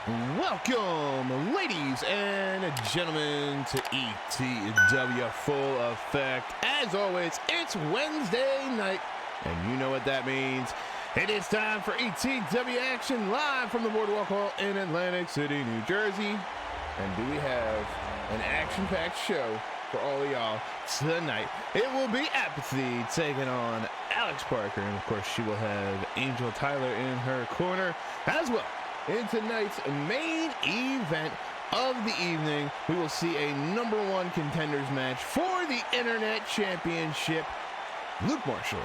Welcome, ladies and gentlemen, to ETW Full Effect. As always, it's Wednesday night, and you know what that means. It is time for ETW action live from the Boardwalk Hall in Atlantic City, New Jersey. And do we have an action-packed show for all of y'all tonight? It will be Apathy taking on Alex Parker, and of course she will have Angel Tyler in her corner as well. In tonight's main event of the evening, we will see a number one contenders match for the Internet Championship. Luke Marshall,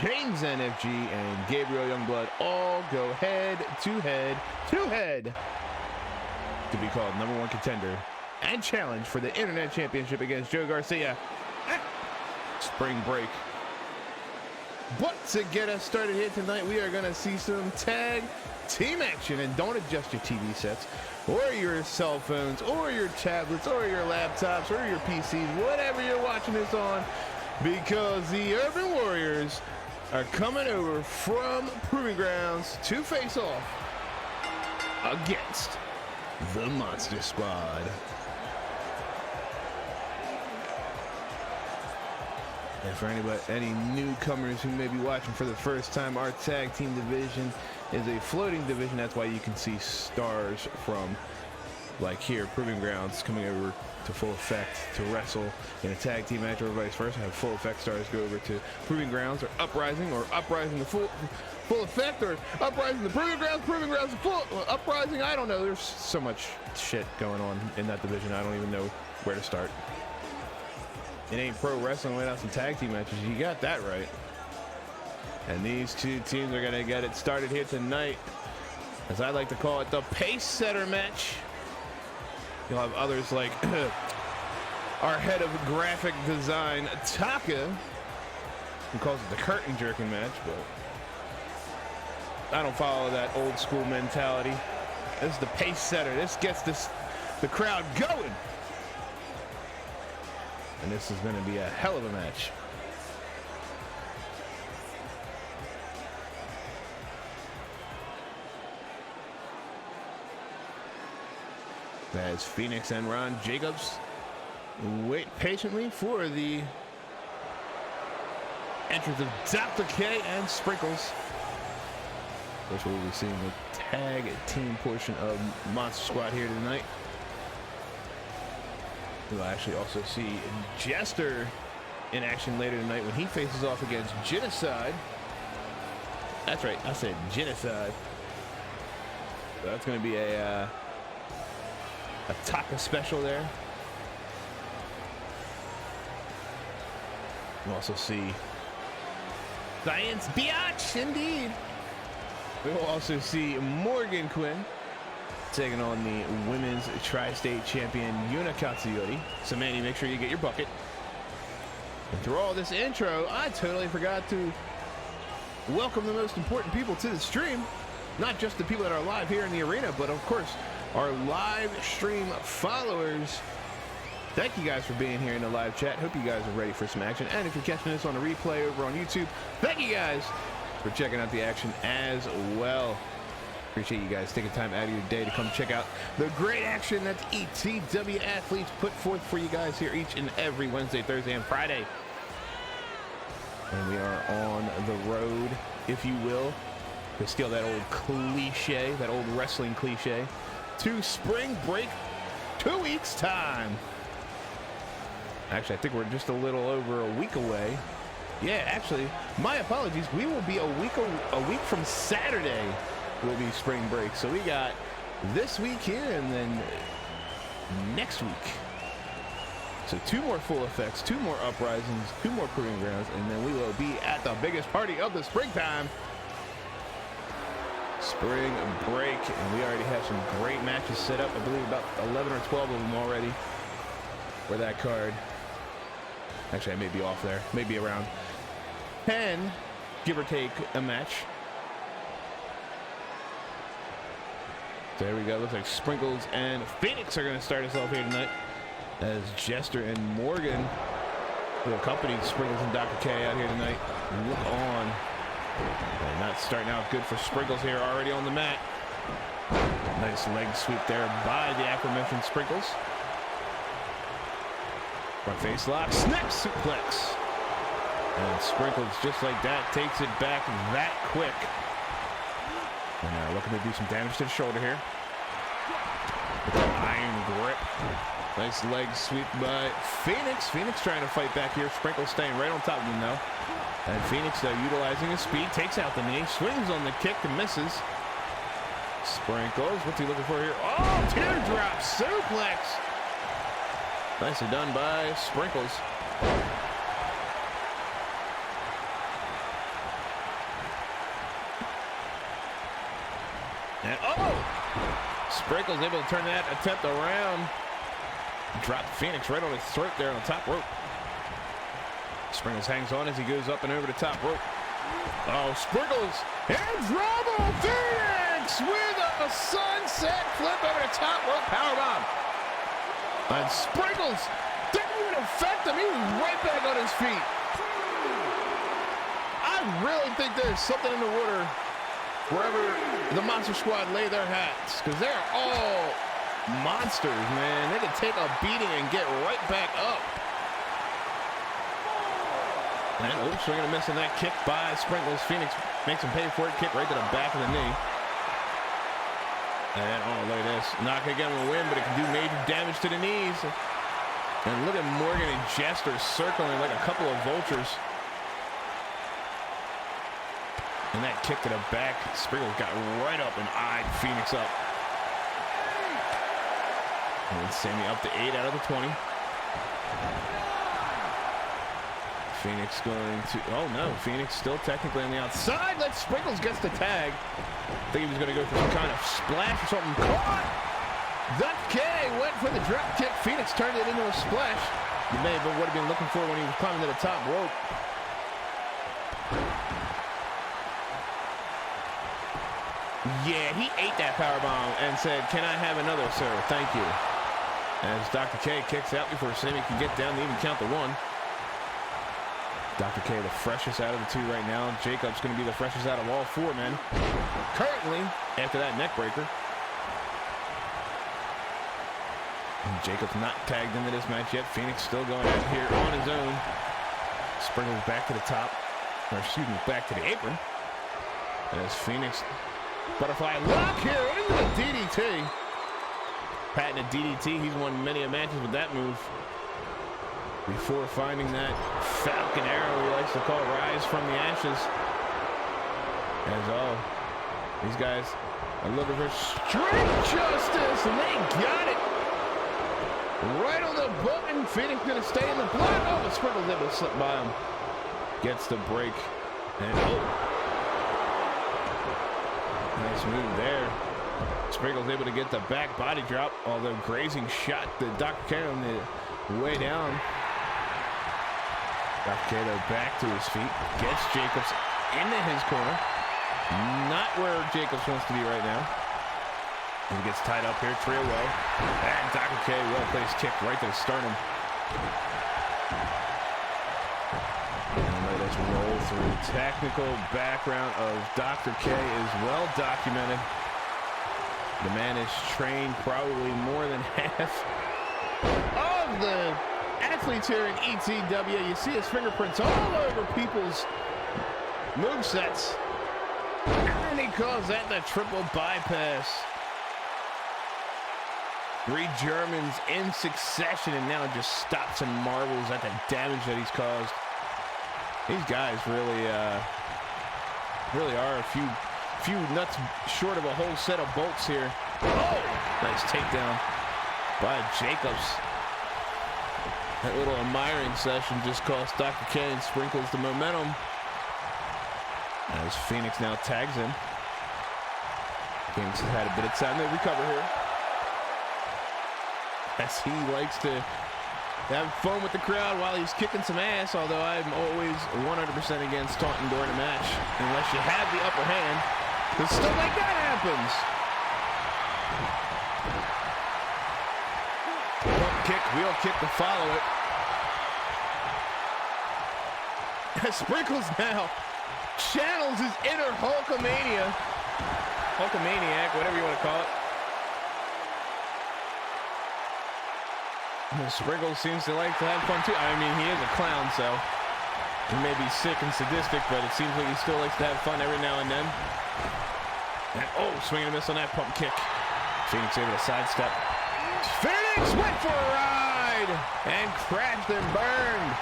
James NFG, and Gabriel Youngblood all go head to head to be called number one contender and challenge for the Internet Championship against Joe Garcia at Spring Break. But to get us started here tonight, we are going to see some tag team action. And don't adjust your TV sets or your cell phones or your tablets or your laptops or your PCs, whatever you're watching this on, because the Urban Warriors are coming over from Proving Grounds to face off against the Monster Squad. And for any newcomers who may be watching for the first time, our tag team division is a floating division. That's why you can see stars from, like here, Proving Grounds coming over to Full Effect to wrestle in a tag team match, or vice versa. Have Full Effect stars go over to Proving Grounds, or Uprising to Full Effect, or Uprising to Proving Grounds to Full Uprising. I don't know. There's so much shit going on in that division. I don't even know where to start. It ain't pro wrestling without some tag team matches. You got that right. And these two teams are going to get it started here tonight, as I like to call it, the pace setter match. You'll have others like our head of graphic design, Taka, who calls it the curtain jerking match, but I don't follow that old school mentality. This is the pace setter. This gets the crowd going. And this is going to be a hell of a match. As Phoenix and Ron Jacobs wait patiently for the entrance of Dr. K and Sprinkles, which we'll be seeing the tag team portion of Monster Squad here tonight. We'll actually also see Jester in action later tonight when he faces off against Genecide. That's right, I said Genecide. So that's going to be a Taka special there. We'll also see Science Biatch, indeed. We will also see Morgan Quinn taking on the women's tri-state champion Yuna Katsuyori. So Manny, make sure you get your bucket. And through all this intro, I totally forgot to welcome the most important people to the stream. Not just the people that are live here in the arena, but of course our live stream followers. Thank you guys for being here in the live chat. Hope you guys are ready for some action. And if you're catching this on a replay over on YouTube, thank you guys for checking out the action as well. Appreciate you guys taking time out of your day to come check out the great action that ETW athletes put forth for you guys here each and every Wednesday, Thursday, and Friday. And we are on the road, if you will, to steal that old cliche, that old wrestling cliche, to Spring Break, 2 weeks time. Actually, I think we're just a little over a week away. Yeah, actually, my apologies. We will be a week from Saturday will be Spring Break. So we got this week here and then next week. So 2 more Full Effects, 2 more Uprisings, 2 more Proving Grounds, and then we will be at the biggest party of the springtime, Spring Break. And we already have some great matches set up. I believe about 11 or 12 of them already for that card. Actually, I may be off there. Maybe around 10, give or take, a match. So there we go. Looks like Sprinkles and Phoenix are going to start us off here tonight, as Jester and Morgan, who accompanied Sprinkles and Dr. K out here tonight, look on. And not starting out good for Sprinkles here, already on the mat. Nice leg sweep there by the aforementioned Sprinkles. Front face lock, snap suplex. And Sprinkles, just like that, takes it back that quick. And looking to do some damage to the shoulder here. With the iron grip. Nice leg sweep by Phoenix. Phoenix trying to fight back here. Sprinkles staying right on top of him now. And Phoenix, utilizing his speed, takes out the knee, swings on the kick and misses. Sprinkles, what's he looking for here? Oh, teardrop suplex. Nicely done by Sprinkles. And Sprinkles able to turn that attempt around. Dropped Phoenix right on his throat there on the top rope. Sprinkles hangs on as he goes up and over the top rope. Oh, Sprinkles and trouble. Phoenix with a sunset flip over the top rope powerbomb. And Sprinkles didn't even affect him. He was right back on his feet. I really think there's something in the water wherever the Monster Squad lay their hats, because they're all monsters, man. They can take a beating and get right back up. And swinging and missing that kick by Sprinkles. Phoenix makes him pay for it. Kick right to the back of the knee. And look at this. Not gonna get him a win, but it can do major damage to the knees. And look at Morgan and Jester circling like a couple of vultures. And that kick to the back, Sprinkles got right up and eyed Phoenix up. And Sammy up to 8 out of the 20. Phoenix going to, oh no, Phoenix still technically on the outside. Let Sprinkles gets the tag. I think he was going to go for some kind of splash or something. Caught! Duck K went for the drop kick. Phoenix turned it into a splash. You may have been what he'd been looking for when he was climbing to the top rope. Yeah, he ate that powerbomb and said, "Can I have another, sir? Thank you." As Dr. K kicks out before Sammy can get down to even count the 1. Dr. K, the freshest out of the 2 right now. Jacob's going to be the freshest out of all 4 men. Currently, after that neck breaker. And Jacob's not tagged into this match yet. Phoenix still going out here on his own. Sprinkles back to the top. Or excuse me, back to the apron. As Phoenix, butterfly lock here into the DDT. Patented DDT. He's won many matches with that move. Before finding that Falcon Arrow he likes to call rise from the ashes. As these guys are looking for straight justice, and they got it. Right on the button. Phoenix gonna stay in the block. Oh, but Sprinkles able to slip by him. Gets the break. And nice move there. Sprinkles able to get the back body drop, although grazing shot the Dr. K on the way down. Dr. K back to his feet, gets Jacobs into his corner. Not where Jacobs wants to be right now. He gets tied up here, trio well. And Dr. K, well-placed kick right to the sternum. And let us roll through. Technical background of Dr. K is well documented. The man is trained probably more than half of the athletes here in ETW. You see his fingerprints all over people's movesets. And he calls that the triple bypass. 3 Germans in succession, and now just stops and marvels at the damage that he's caused. These guys really are a few nuts short of a whole set of bolts here. Oh, nice takedown by Jacobs. That little admiring session just cost Dr. K and Sprinkles the momentum. As Phoenix now tags him. Phoenix has had a bit of time to recover here. As he likes to have fun with the crowd while he's kicking some ass, although I'm always 100% against taunting during a match, unless you have the upper hand, because stuff like that happens. Pump kick, wheel kick to follow it. Sprinkles now channels his inner Hulkamaniac, whatever you want to call it. Sprinkles seems to like to have fun too. I mean, he is a clown, so he may be sick and sadistic, but it seems like he still likes to have fun every now and then. And oh, swing and a miss on that pump kick. Phoenix able to sidestep. Phoenix went for a ride and crashed and burned.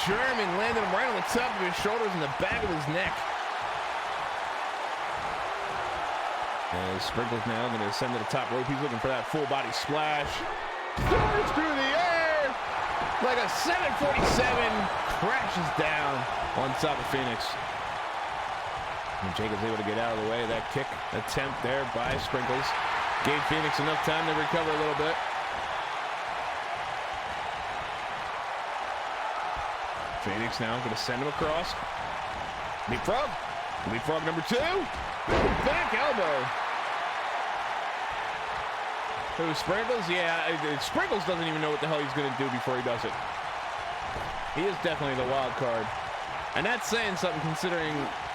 German landed him right on the top of his shoulders and the back of his neck. And Sprinkles now going to ascend to the top rope. He's looking for that full body splash. Soars through the air like a 747. Crashes down on top of Phoenix. And Jacob's able to get out of the way of that kick attempt there by Sprinkles. Gave Phoenix enough time to recover a little bit. Phoenix now going to send him across. Leapfrog. Leapfrog number 2. Back elbow. Who, Sprinkles? Yeah, Sprinkles doesn't even know what the hell he's going to do before he does it. He is definitely the wild card. And that's saying something considering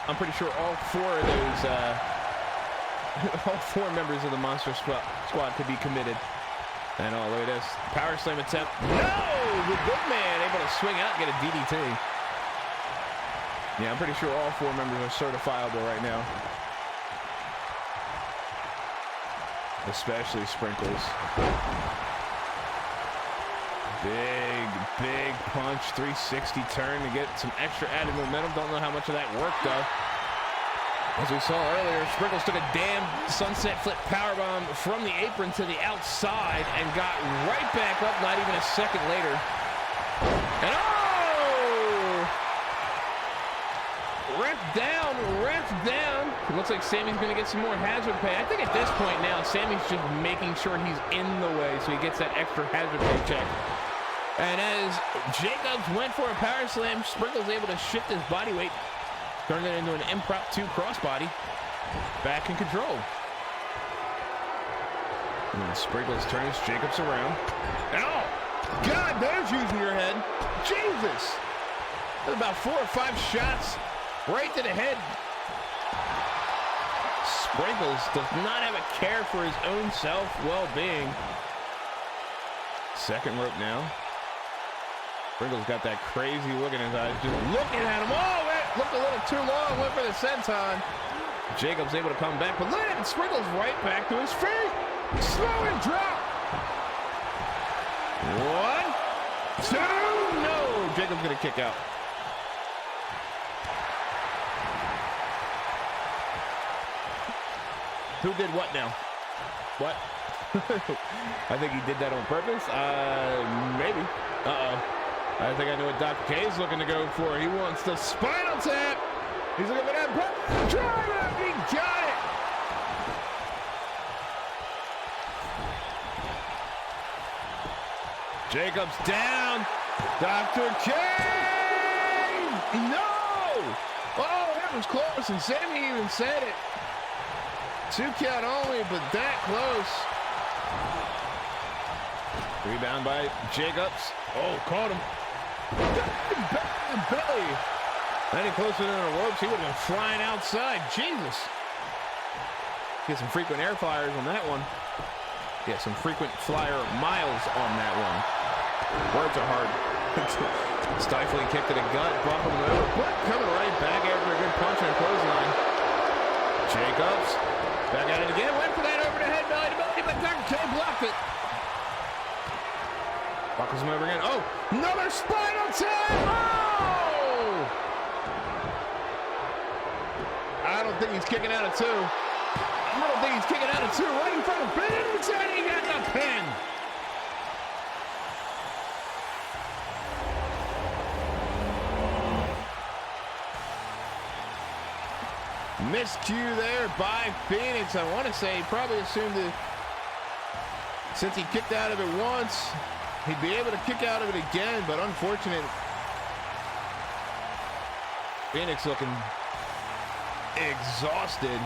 I'm pretty sure all 4 of those, all 4 members of the Monster Squad could be committed. And oh, look at this. Power slam attempt. No! The good man able to swing out and get a DDT. Yeah, I'm pretty sure all 4 members are certifiable right now. Especially Sprinkles. Big punch, 360 turn to get some extra added momentum. Don't know how much of that worked though. As we saw earlier, Sprinkles took a damn sunset flip powerbomb from the apron to the outside and got right back up not even a second later. And oh! Ref down. It looks like Sammy's going to get some more hazard pay. I think at this point now, Sammy's just making sure he's in the way so he gets that extra hazard pay check. And as Jacobs went for a power slam, Sprinkles able to shift his body weight, turn it into an impromptu crossbody. Back in control. And then Sprinkles turns Jacobs around. Oh! God, there's using your head. Jesus! There's about 4 or 5 shots right to the head. Sprinkles does not have a care for his own well-being. Second rope now. Sprinkles got that crazy look in his eyes, just looking at him. Oh, it looked a little too long, went for the senton. Jacobs able to come back, but look at it, Sprinkles right back to his feet. Slow and drop. 1, 2, no. Jacobs gonna kick out. Who did what now? What? I think he did that on purpose. Maybe. Uh-oh. I think I know what Dr. K is looking to go for. He wants the spinal tap. He's looking for that. Drive. He got it. Jacobs down. Dr. K. No. Oh, that was close. And Sammy even said it. 2 count only, but that close. Rebound by Jacobs. Oh, caught him. Belly. Any closer than the ropes, he would have been flying outside. Jesus. Get some frequent air flyers on that one. Get some frequent flyer miles on that one. Words are hard. Stifling kick to the gut, bumping him over, but coming right back after a good punch and a clothesline. Jacobs. Back at it again, went for that over the head, belly to belly, but Dr. K blocked it. Buckles him over again. Oh, another spinal tap! Oh! I don't think he's kicking out of 2. I don't think he's kicking out of 2. Right in front of Phoenix, and he got the pin. Miscue there by Phoenix. I want to say he probably assumed that since he kicked out of it once, he'd be able to kick out of it again, but unfortunate. Phoenix looking exhausted.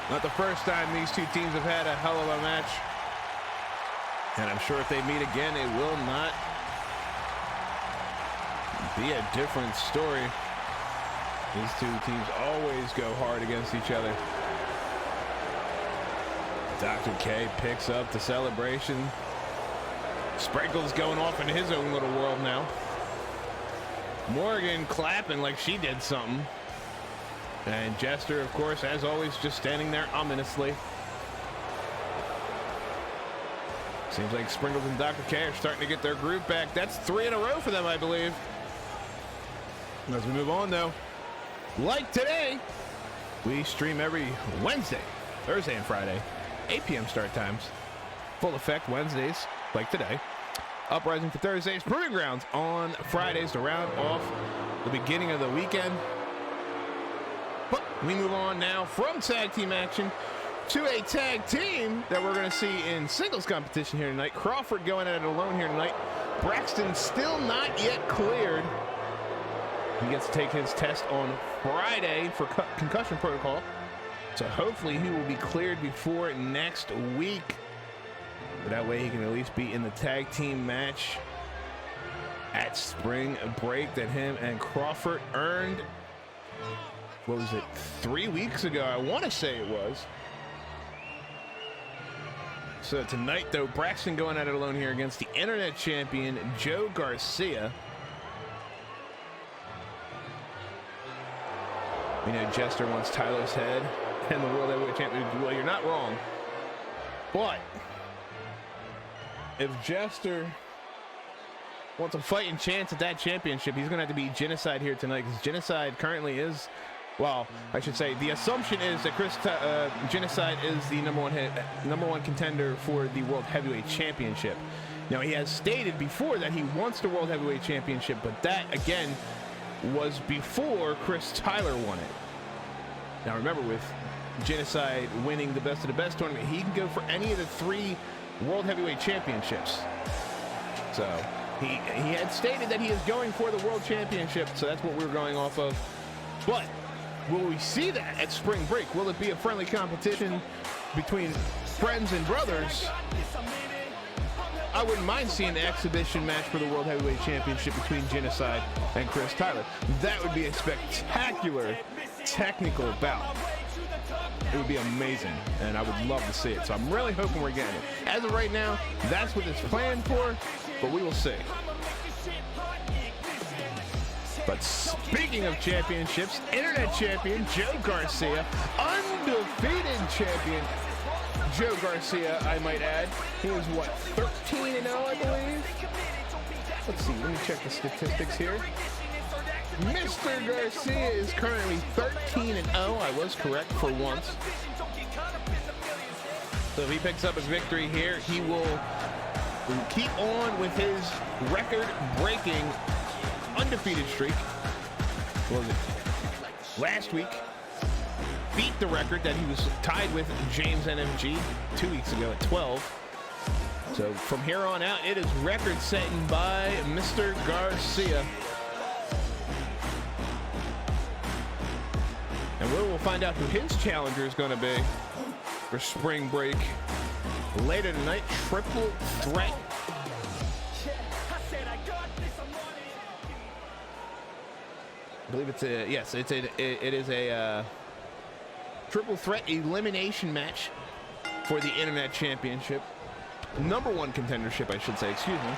Not the first time these two teams have had a hell of a match. And I'm sure if they meet again, it will not be a different story. These two teams always go hard against each other. Dr. K picks up the celebration. Sprinkle's going off in his own little world now. Morgan clapping like she did something. And Jester, of course, as always, just standing there ominously. Seems like Sprinkles and Dr. K are starting to get their groove back. That's 3 in a row for them, I believe. As we move on, though, like today, we stream every Wednesday, Thursday, and Friday, 8 p.m. start times. Full effect Wednesdays, like today. Uprising for Thursdays, Proving Grounds on Fridays to round off the beginning of the weekend. But we move on now from tag team action to a tag team that we're going to see in singles competition here tonight. Crawford going at it alone here tonight. Braxton still not yet cleared. He gets to take his test on Friday for concussion protocol. So hopefully he will be cleared before next week. But that way he can at least be in the tag team match at spring break that him and Crawford earned. What was it, 3 weeks ago? I want to say it was. So tonight, though, Braxton going at it alone here against the internet champion, Joe Garcia. You know, Jester wants Tyler's head and the World Heavyweight Championship. Well, you're not wrong. But if Jester wants a fighting chance at that championship, he's going to have to beat Genecide here tonight, because Genecide currently is, well, I should say, the assumption is that Genecide is the number one contender for the World Heavyweight Championship. Now, he has stated before that he wants the World Heavyweight Championship, but that, again, was before Chris Tyler won it. Now, remember, with Genecide winning the Best of the Best tournament, he can go for any of the 3 World Heavyweight Championships. So he had stated that he is going for the World Championship, so that's what we were going off of. But will we see that at spring break? Will it be a friendly competition between friends and brothers? I wouldn't mind seeing an exhibition match for the World Heavyweight Championship between Genecide and Chris Tyler. That would be a spectacular technical bout. It would be amazing, and I would love to see it. So I'm really hoping we're getting it. As of right now, that's what it's planned for, but we will see. But speaking of championships, internet champion Joe Garcia, undefeated champion Joe Garcia, I might add. He was, what, 13-0, I believe? Let's see, let me check the statistics here. Mr. Garcia is currently 13-0. I was correct for once. So if he picks up a victory here, he will keep on with his record-breaking undefeated streak. What was it? Last week, beat the record that he was tied with James NFG 2 weeks ago at 12. So from here on out, it is record setting by Mr. Garcia. And we will find out who his challenger is going to be for spring break later tonight. Triple threat. I believe it's a, yes, it is a triple threat elimination match for the internet championship. Number one contendership, I should say, excuse me.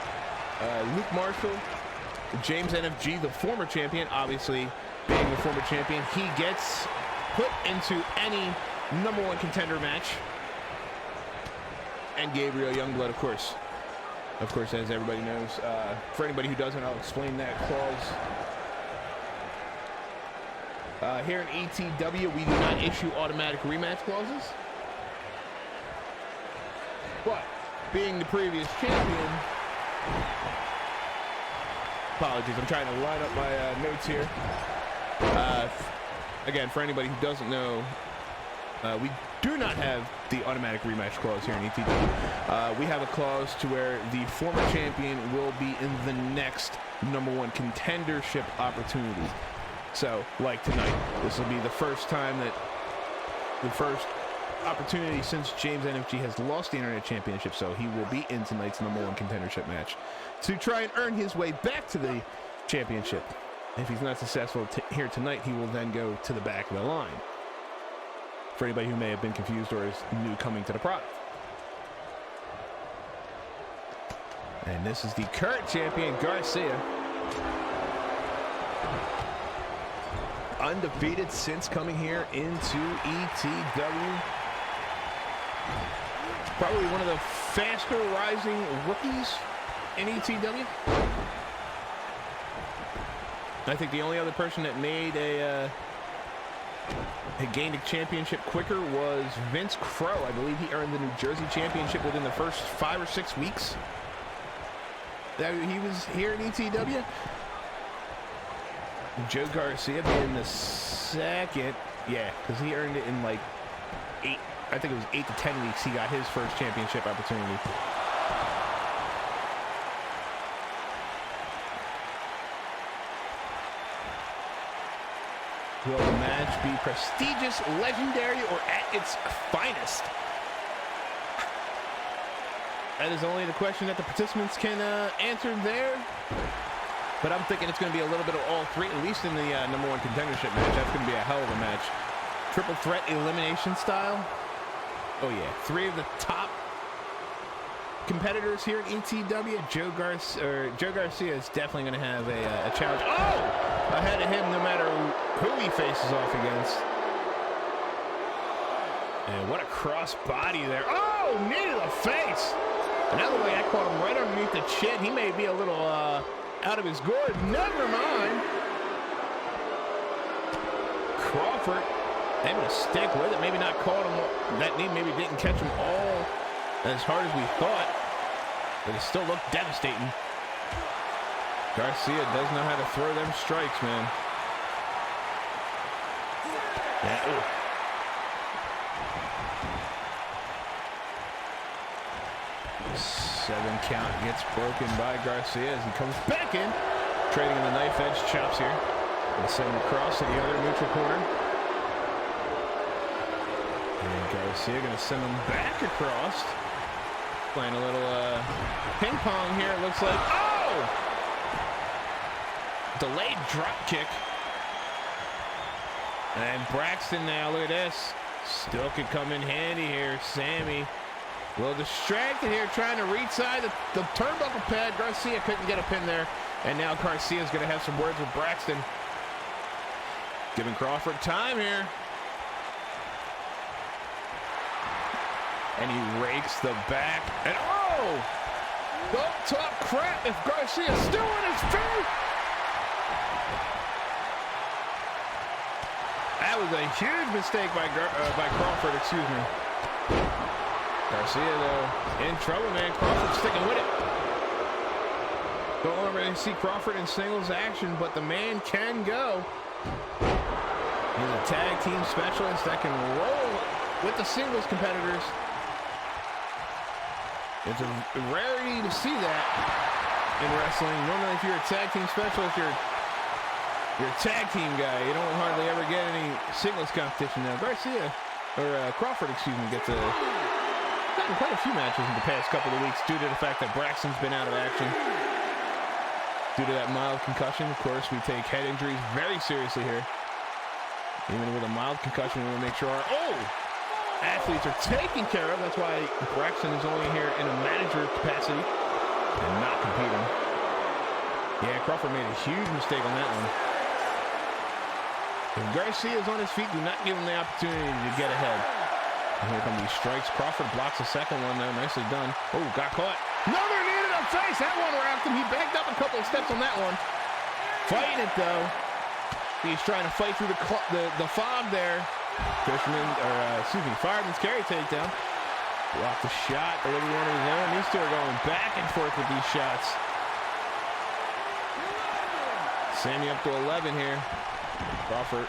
Luke Marshall, James NFG, the former champion, obviously being the former champion, he gets put into any number one contender match. And Gabriel Youngblood, of course, as everybody knows. For anybody who doesn't, I'll explain that clause. Here in ETW, we do not issue automatic rematch clauses. But being the previous champion, apologies, I'm trying to line up my notes here. Again, for anybody who doesn't know, we do not have the automatic rematch clause here in ETW. We have a clause to where the former champion will be in the next number one contendership opportunity. So, like tonight, this will be the first time that the first opportunity since James NFG has lost the internet championship, so he will be in tonight's number one contendership match to try and earn his way back to the championship. If he's not successful here tonight, he will then go to the back of the line. for anybody who may have been confused or is new coming to the product. And this is the current champion, Garcia. Undefeated since coming here into ETW. Probably one of the faster rising rookies in ETW. I think the only other person that made had gained a championship quicker was Vince Crow. I believe he earned the New Jersey championship within the first 5 or 6 weeks that he was here in ETW. Joe Garcia being the second, yeah, because he earned it in like 8, I think it was 8 to 10 weeks. He got his first championship opportunity. Will the match be prestigious, legendary, or at its finest? That is only the question that the participants can answer there. But I'm thinking it's going to be a little bit of all three, at least in the number one contendership match. That's going to be a hell of a match. Triple threat elimination style. Oh yeah, 3 of the top competitors here in ETW. Joe Garcia is definitely going to have a challenge. Oh! Ahead of him no matter who he faces off against. And what a cross body there. Oh, knee to the face. Another way I caught him right underneath the chin. He may be a little out of his gourd. Never mind. Crawford able to stick with it. Maybe not caught him. That knee maybe didn't catch him all as hard as we thought. But it still looked devastating. Garcia does know how to throw them strikes, man. Yeah, ooh. Seven count gets broken by Garcia as he comes back in, trading in the knife edge chops here. And send him across to the other neutral corner. And Garcia gonna send him back across. Playing a little ping pong here, it looks like. Oh! Delayed drop kick. And Braxton now, look at this. Still could come in handy here. Sammy a little distracted here, trying to reach side the turnbuckle pad. Garcia couldn't get a pin there. And now Garcia's going to have some words with Braxton. Giving Crawford time here. And he rakes the back. And oh! Don't talk crap if Garcia's still on his feet. That was a huge mistake by Crawford, excuse me. Garcia, though, in trouble, man. Crawford sticking with it. Don't really see Crawford in singles action, but the man can go. He's a tag team specialist that can roll with the singles competitors. It's a rarity to see that in wrestling. Normally, if you're a tag team specialist, you're a tag team guy. You don't hardly ever get any singles competition now. Crawford, excuse me, gets gotten quite a few matches in the past couple of weeks due to the fact that Braxton's been out of action. Due to that mild concussion, of course, we take head injuries very seriously here. Even with a mild concussion, we want to make sure our athletes are taken care of. That's why Braxton is only here in a manager capacity and not competing. Yeah, Crawford made a huge mistake on that one. If Garcia is on his feet, do not give him the opportunity to get ahead. And here come these strikes. Crawford blocks the second one there. Nicely done. Oh, got caught. Another knee to the face. That one wrapped him. He backed up a couple of steps on that one. Fighting it, though. He's trying to fight through the fog there. Fireman's carry takedown. Blocked the shot. Delivered one of his own. These two are going back and forth with these shots. Sammy up to 11 here. Crawford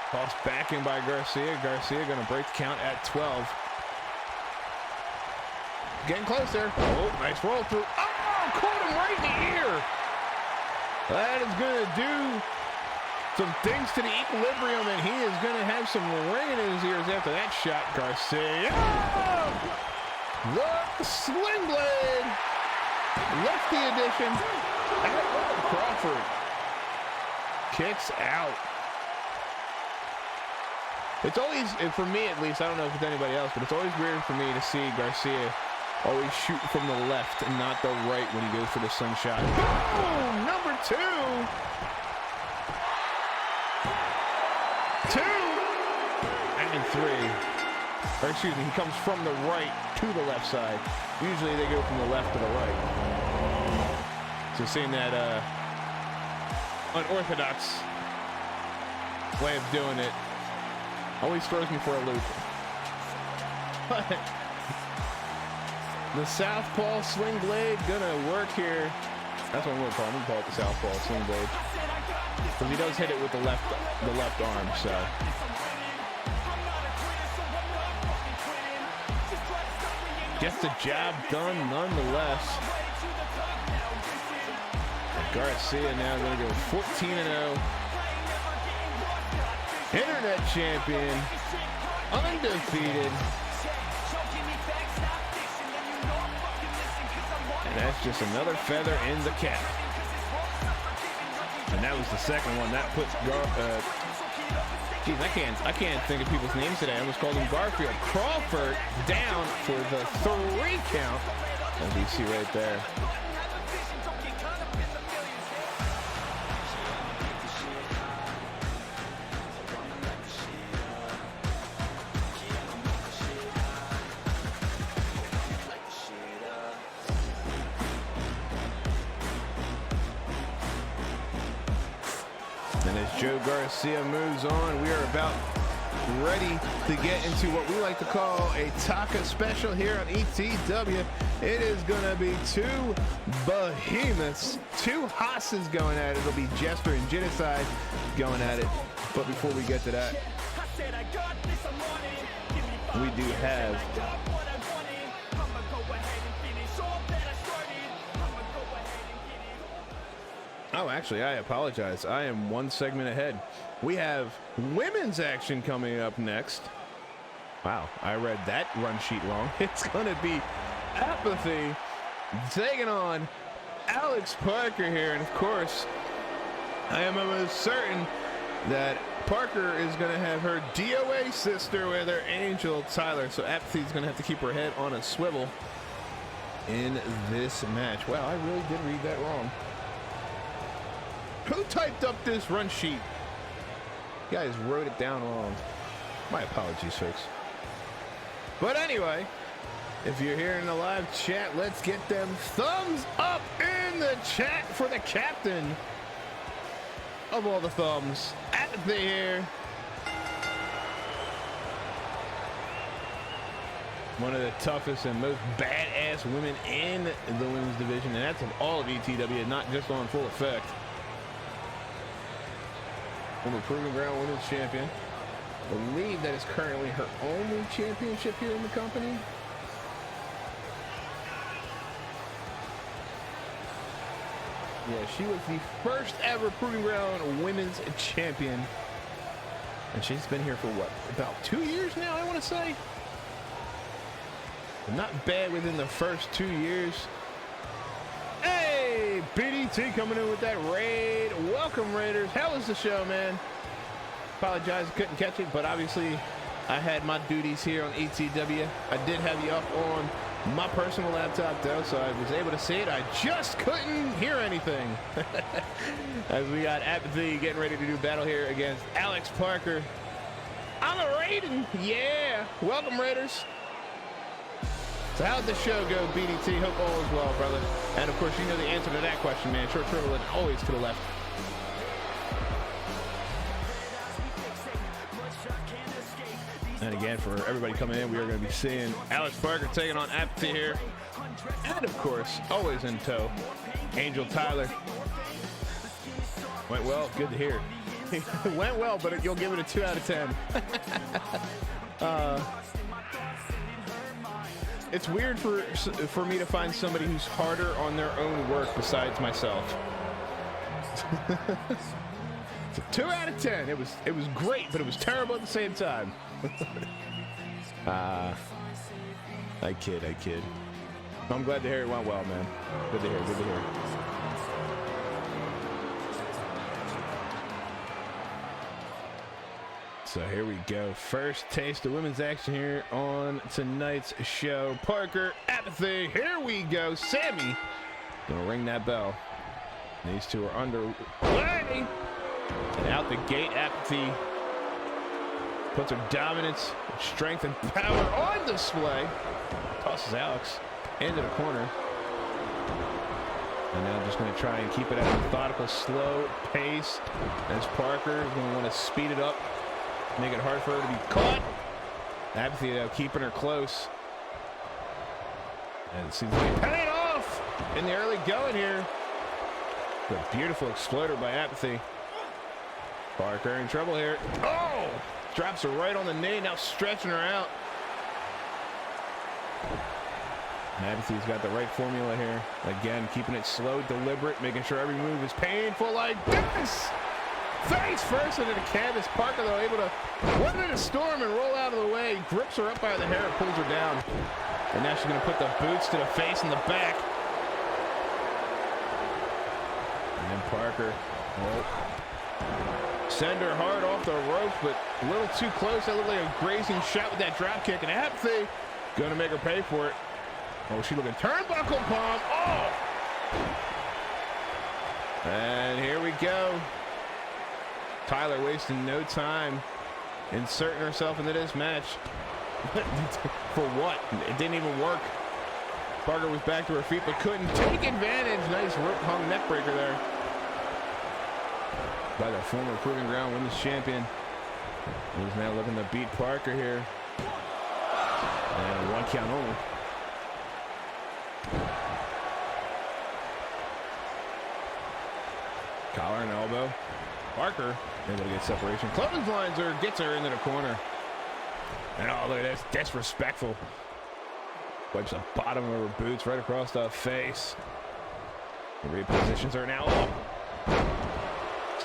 tossed back in by Garcia. Garcia going to break the count at 12. Getting closer. Oh, nice roll through. Oh, caught him right in the ear. That is going to do some things to the equilibrium, and he is going to have some ring in his ears after that shot. Garcia. The sling blade. Lefty edition. Crawford kicks out. It's always, for me at least, I don't know if it's anybody else, but it's always weird for me to see Garcia always shoot from the left and not the right when he goes for the slingshot. Boom! Number 2! 2! And 3. Or excuse me, he comes from the right to the left side. Usually they go from the left to the right. So seeing that unorthodox way of doing it always throws me for a loop. But the southpaw sling blade gonna work here. That's what I'm gonna call it. I'm gonna call it the southpaw sling blade. Because he does hit it with the left arm, so. Gets the job done nonetheless. Garcia now going to go 14-0. Internet champion, undefeated. And that's just another feather in the cap. And that was the second one. That puts geez, I can't think of people's names today. I almost called him Garfield. Crawford down for the 3 count. As you see right there. And as Joe Garcia moves on, we are about ready to get into what we like to call a Taka special here on ETW. It is going to be 2 behemoths, 2 hosses going at it. It'll be Jester and Genecide going at it. But before we get to that, we do have oh, actually, I apologize. I am 1 segment ahead. We have women's action coming up next. Wow, I read that run sheet wrong. It's going to be Apathy taking on Alex Parker here. And of course, I am almost certain that Parker is going to have her DOA sister with her Angel Tyler. So Apathy's going to have to keep her head on a swivel in this match. Wow, I really did read that wrong. Who typed up this run sheet? You guys wrote it down wrong. My apologies, folks. But anyway, if you're here in the live chat, let's get them thumbs up in the chat for the captain of all the thumbs. Apathy here. One of the toughest and most badass women in the women's division, and that's of all of ETW, not just on Full Effect. Former Proving Ground Women's Champion. I believe that is currently her only championship here in the company. Yeah, she was the first ever Proving Ground Women's Champion. And she's been here for what, about 2 years now, I want to say? Not bad within the first 2 years. Hey, BDT coming in with that raid. Welcome, Raiders. How was the show, man? Apologize, couldn't catch it, but obviously I had my duties here on ETW. I did have you up on my personal laptop, though, so I was able to see it. I just couldn't hear anything. As we got Apathy getting ready to do battle here against Alex Parker. I'm a Raiden. Yeah. Welcome, Raiders. So how'd the show go, BDT? Hope all is well, brother. And of course, you know the answer to that question, man. Short turtle and always to the left. And again, for everybody coming in, we are going to be seeing Alex Parker taking on Apathy here. And of course, always in tow, Angel Tyler. Went well, good to hear. Went well, but you'll give it a 2 out of 10. It's weird for me to find somebody who's harder on their own work besides myself. It's a 2 out of 10. It was great, but it was terrible at the same time. I kid. I'm glad to hear it went well, man. Good to hear. So here we go. First taste of women's action here on tonight's show. Parker, Apathy, here we go. Sammy gonna ring that bell. These two are underway. And out the gate, Apathy puts her dominance, strength, and power on display. Tosses Alex into the corner. And now just going to try and keep it at a methodical, slow pace as Parker is going to want to speed it up, make it hard for her to be caught. Apathy, though, keeping her close. And it seems to be paying off in the early going here. A beautiful exploder by Apathy. Parker in trouble here. Oh! Drops her right on the knee, now stretching her out. And Apathy's got the right formula here. Again, keeping it slow, deliberate, making sure every move is painful like this. Face first into the canvas. Parker, though, able to weather the storm and roll out of the way. Grips her up by the hair and pulls her down. And now she's going to put the boots to the face and the back. And then Parker will send her hard off the ropes, but a little too close. That looked like a grazing shot with that drop kick. And Apathy going to make her pay for it. Oh, she looking turnbuckle palm. Oh! And here we go. Tyler wasting no time inserting herself into this match. For what? It didn't even work. Parker was back to her feet, but couldn't take advantage. Nice rope hung neck breaker there by the former Proving Ground Women's Champion. Who's now looking to beat Parker here. And one count only. Collar and elbow. Parker able to get separation. Clotheslines her, gets her into the corner. And oh, look at this, disrespectful. Wipes the bottom of her boots right across the face. And repositions her now. Oh.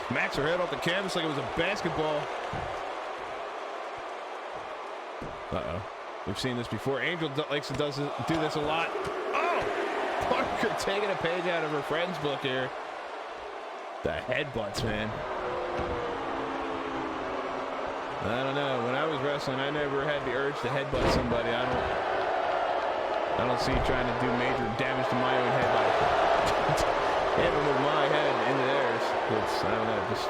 Smacks her head off the canvas like it was a basketball. Uh-oh. We've seen this before. Angel likes to do this a lot. Oh! Parker taking a page out of her friend's book here. The headbutts, man. I don't know. When I was wrestling, I never had the urge to headbutt somebody. I don't see trying to do major damage to my own head by hitting with my head into theirs. I don't know. It just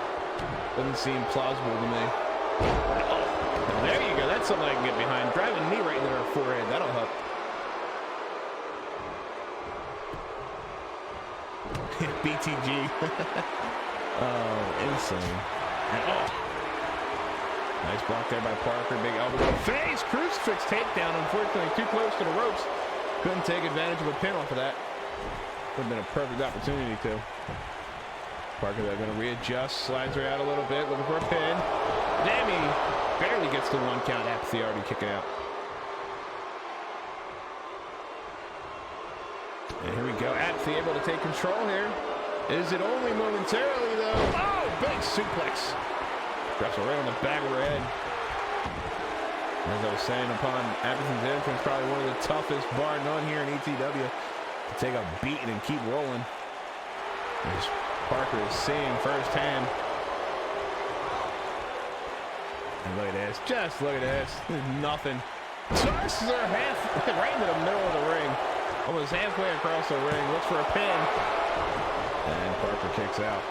doesn't seem plausible to me. Oh, there you go. That's something I can get behind. Drive a knee right into her forehead. That'll help. BTG. Oh, insane. And, oh. Nice block there by Parker. Big elbow to the face. Crucifix takedown. Unfortunately, too close to the ropes. Couldn't take advantage of a pin off of that. Would have been a perfect opportunity to. Parker, they're going to readjust. Slides her out a little bit. Looking for a pin. Dammy barely gets the one count. Apathy already kicking out. And here we go. Apathy able to take control here. Is it only momentarily, though? Oh, big suplex. Drops her right on the back of her head. As I was saying, upon Apathy's entrance, probably one of the toughest, bar none, here in ETW, to take a beating and keep rolling. As Parker is seeing firsthand. And look at this. Just look at this. There's nothing. Tosses her right into the middle of the ring. Almost halfway across the ring. Looks for a pin. And Parker kicks out.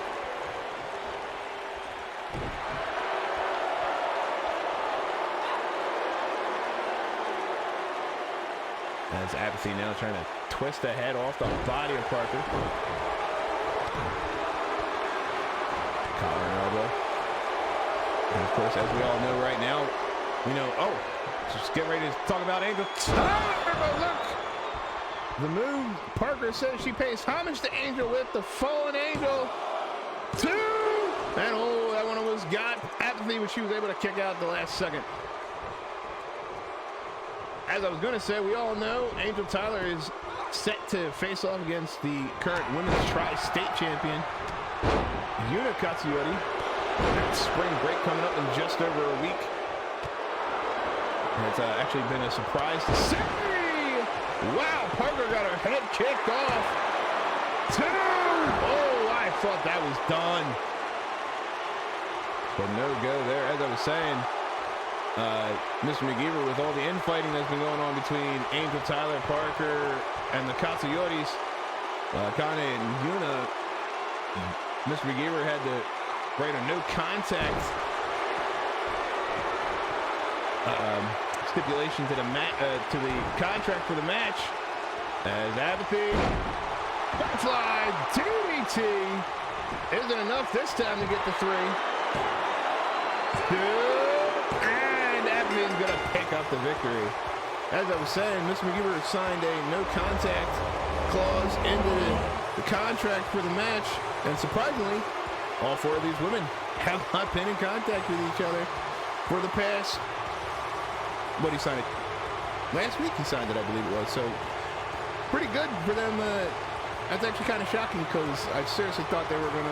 As Apathy now trying to twist the head off the body of Parker. Collar and elbow. And of course, as we all know right now, we know, oh, just get ready to talk about Angel. Oh, look! The move, Parker says she pays homage to Angel with the fallen Angel. 2! And oh, that one almost got Apathy, but she was able to kick out at the last second. As I was going to say, we all know Angel Tyler is set to face off against the current women's tri-state champion, Yuna Katsuyori. Spring break coming up in just over a week. And it's actually been a surprise to see. Wow, Parker got her head kicked off. 2! Oh, I thought that was done. But no go there. As I was saying, Mr. McGeever, with all the infighting that's been going on between Angel, Tyler, Parker, and the Katsuyoris, Kane and Yuna, Mr. McGeever had to write a no contact stipulation to the contract for the match, as Apathy butterfly DDT isn't enough this time to get the 3. And Apathy is going to pick up the victory. As I was saying, Mr. McGeever signed a no contact clause into the contract for the match, and surprisingly, all 4 of these women have not been in contact with each other for the past. What, he signed it last week? He signed it, I believe it was. So pretty good for them. That's actually kind of shocking, because I seriously thought they were going to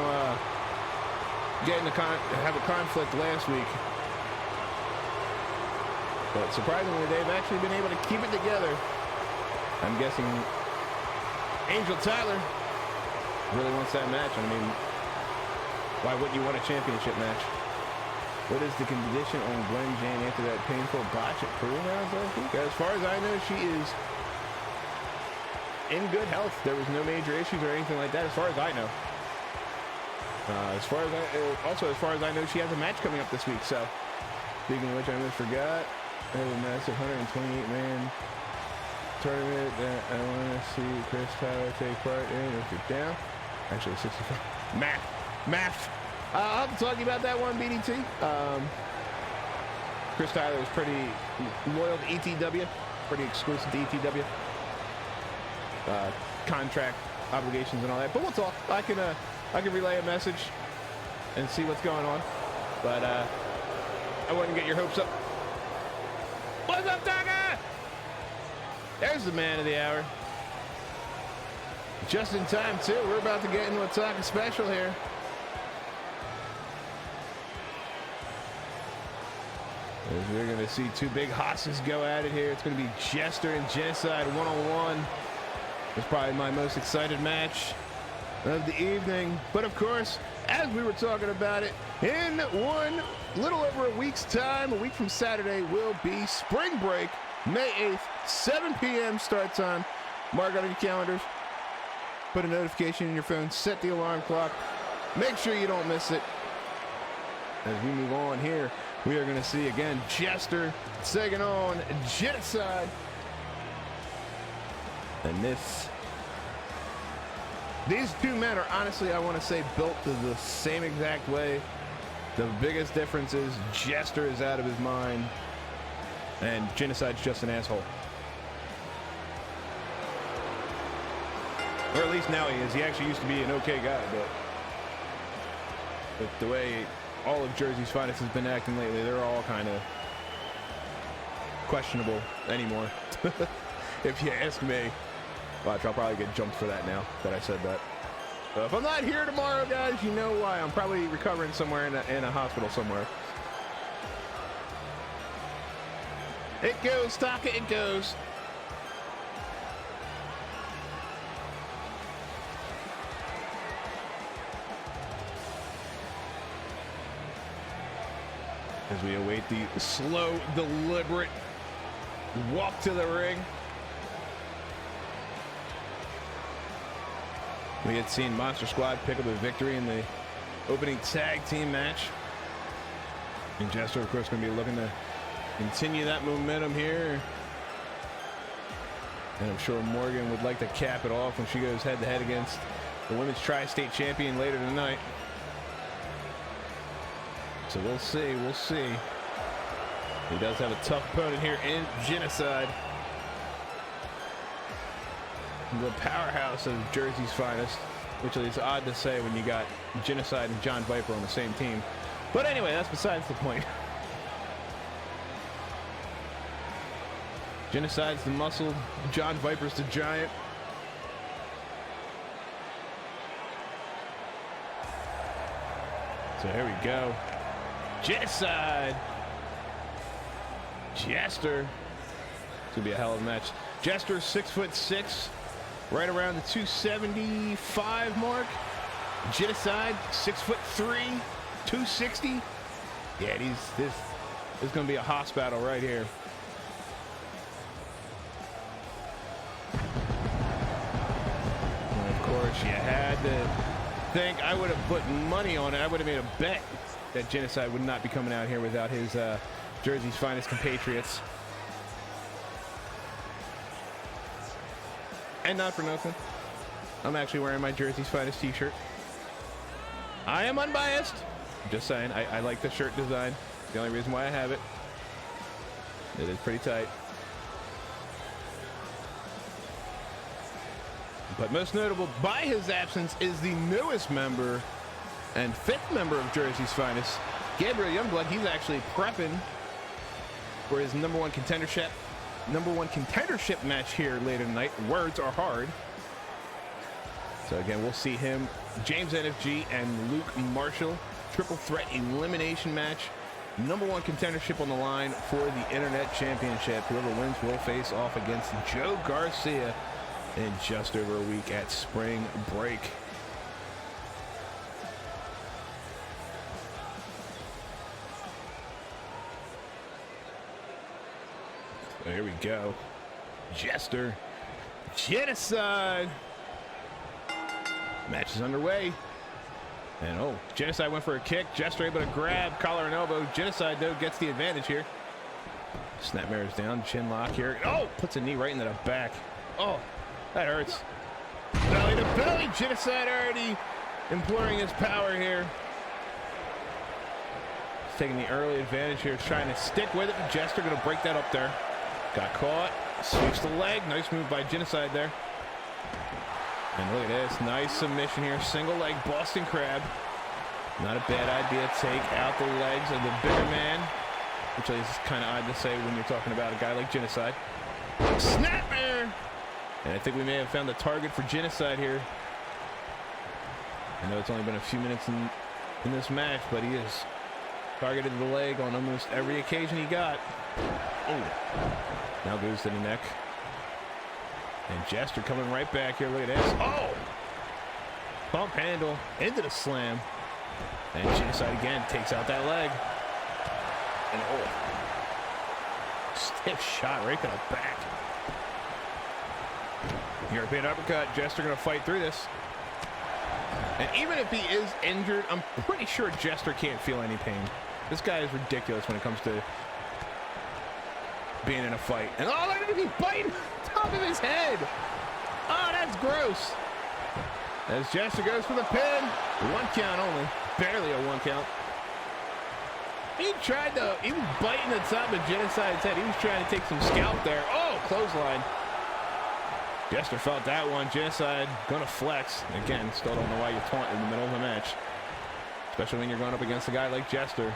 have a conflict last week. But surprisingly, they've actually been able to keep it together. I'm guessing Angel Tyler really wants that match. I mean, why wouldn't you want a championship match? What is the condition on Gwen Jane after that painful botch at Peru rounds last week? As far as I know, she is in good health. There was no major issues or anything like that, as far as I know. As far as I know, she has a match coming up this week. So, speaking of which, I almost forgot. I have a massive 128-man tournament that I want to see Chris Tyler take part in. If you're down, actually 65. Math. I'll have to talk to you about that one, BDT. Chris Tyler is pretty loyal to ETW, pretty exclusive to ETW. Contract obligations and all that, but we'll talk. I can relay a message and see what's going on, but I wouldn't get your hopes up. What's up, Taka? There's the man of the hour. Just in time, too. We're about to get into a Taka special here. As we're going to see 2 big hosses go at it here. It's going to be Jester and Genecide one-on-one. It's probably my most excited match of the evening. But of course, as we were talking about it, in little over a week's time, a week from Saturday, will be spring break, May 8th, 7 p.m. start time. Mark it on your calendars. Put a notification in your phone. Set the alarm clock. Make sure you don't miss it. As we move on here, we are going to see again Jester taking on Genecide. And these 2 men are honestly, I want to say, built the same exact way. The biggest difference is Jester is out of his mind and Genocide's just an asshole. Or at least now he is. He actually used to be an okay guy, but the way all of Jersey's finest has been acting lately, they're all kind of questionable anymore. If you ask me. Watch, I'll probably get jumped for that now that I said that. So if I'm not here tomorrow, guys, you know why. I'm probably recovering somewhere in a hospital somewhere. It goes, Taka, it goes. As we await the slow, deliberate walk to the ring. We had seen Monster Squad pick up a victory in the opening tag team match. And Jester, of course, going to be looking to continue that momentum here. And I'm sure Morgan would like to cap it off when she goes head-to-head against the Women's Tri-State Champion later tonight. So we'll see, we'll see. He does have a tough opponent here in Genecide. The powerhouse of Jersey's finest, which is odd to say when you got Genecide and John Viper on the same team. But anyway, that's besides the point. Genocide's the muscle, John Viper's the giant. So here we go. Genecide. Jester. It's gonna be a hell of a match. Jester, 6'6", right around the 275 mark. Genecide, 6'3", 260. Yeah, is going to be a hoss battle right here. And of course, you had to think I would have put money on it. I would have made a bet that Genecide would not be coming out here without his Jersey's finest compatriots. And not for nothing, I'm actually wearing my Jersey's finest t-shirt. I am unbiased. I'm just saying, I like the shirt design. The only reason why I have it. It is pretty tight. But most notable by his absence is the newest member and 5th member of Jersey's finest, Gabriel Youngblood. He's actually prepping for his number one contendership match here later tonight. Words are hard. So again, we'll see him, James NFG and Luke Marshall, triple threat elimination match. Number one contendership on the line for the Internet Championship. Whoever wins will face off against Joe Garcia in just over a week at spring break. So here we go. Jester, Genecide. Match is underway. And oh, Genecide went for a kick. Jester able to grab collar and elbow. Genecide, though, gets the advantage here. Snapmare's down, chin lock here. Oh, puts a knee right into the back. Oh, that hurts. Belly to belly. Genecide already imploring his power here. He's taking the early advantage here, trying to stick with it. Jester going to break that up there. Got caught. Sweeps the leg. Nice move by Genecide there. And look at this, nice submission here, single leg Boston Crab. Not a bad idea, take out the legs of the bigger man, which is kind of odd to say when you're talking about a guy like Genecide. Snapmare! And I think we may have found the target for Genecide here. I know it's only been a few minutes in this match, but he has targeted the leg on almost every occasion he got. Oh, now goes to the neck. And Jester coming right back here. Look at this. Oh! Pump handle into the slam. And Genecide again takes out that leg. And oh. Stiff shot right to the back. European uppercut. Jester going to fight through this. And even if he is injured, I'm pretty sure Jester can't feel any pain. This guy is ridiculous when it comes to being in a fight. And oh, look at him, he's biting top of his head. Oh, that's gross. As Jester goes for the pin. 1 count only. Barely a 1 count. He was biting the top of Genecide's head. He was trying to take some scalp there. Oh, clothesline. Jester felt that one. Genecide gonna flex. Again, still don't know why you taunt in the middle of the match. Especially when you're going up against a guy like Jester.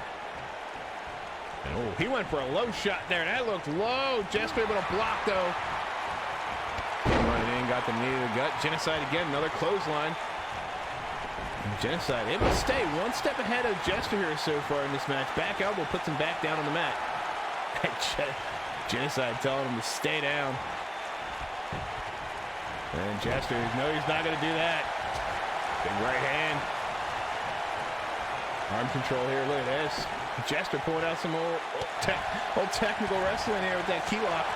And oh, he went for a low shot there. That looked low. Jester able to block, though. Running in, got the knee to the gut. Genecide again, another clothesline. And Genecide able to stay 1 step ahead of Jester here so far in this match. Back elbow puts him back down on the mat. Genecide telling him to stay down. And Jester, no, he's not going to do that. Big right hand. Arm control here, look at this. Jester pulling out some old technical wrestling here with that key lock.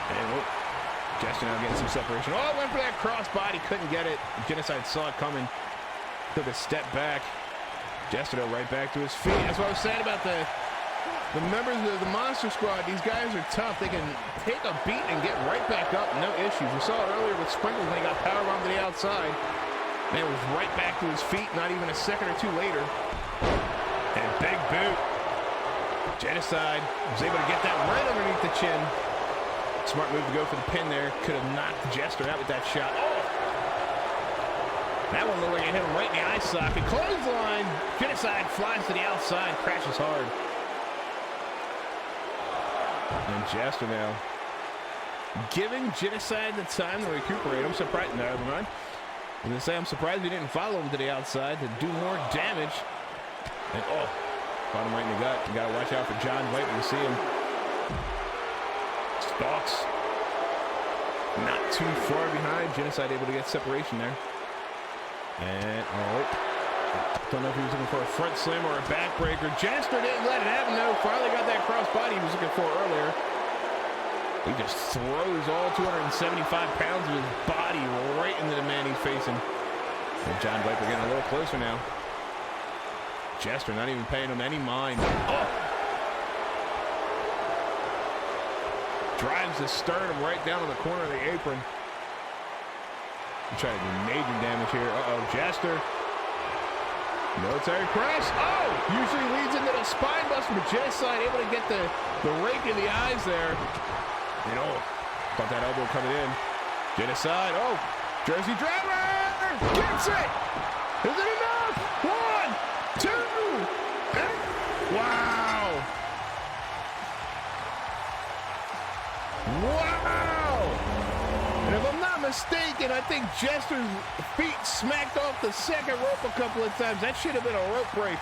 And whoop, Jester now getting some separation. Oh, went for that cross body, couldn't get it. Genecide saw it coming, took a step back. Jester though right back to his feet. That's what I was saying about the members of the Monster Squad. These guys are tough. They can take a beat and get right back up, no issues. We saw it earlier with Sprinkles when he got powerbombed to the outside. Man was right back to his feet, not even a second or two later. And big boot. Genecide was able to get that right underneath the chin. Smart move to go for the pin there. Could have knocked Jester out with that shot. Oh! That one looked like it hit him right in the eye socket. Clothesline. Genecide flies to the outside, crashes hard. And Jester now giving Genecide the time to recuperate. I'm surprised. No, never mind. I was going to say, I'm surprised he didn't follow him to the outside to do more damage. And oh, caught him right in the gut. You got to watch out for John White when you see him. Stalks. Not too far behind. Genecide able to get separation there. And oh, Don't know if he was looking for a front slam or a backbreaker. Jester didn't let it happen, though. Finally got that crossbody he was looking for earlier. He just throws all 275 pounds of his body right into the man he's facing. And John Viper getting a little closer now. Jester not even paying him any mind. Oh! Drives the sternum right down on the corner of the apron. He's trying to do major damage here. Uh-oh, Jester. Military press. Oh! Usually leads into the spine buster, but Genecide able to get the rake in the eyes there. You know, thought that elbow coming in. Genecide. Oh! Jersey driver! Gets it! Is it enough? 1, 2, wow! Wow! And if I'm not mistaken, I think Jester's feet smacked off the second rope a couple of times. That should have been a rope break.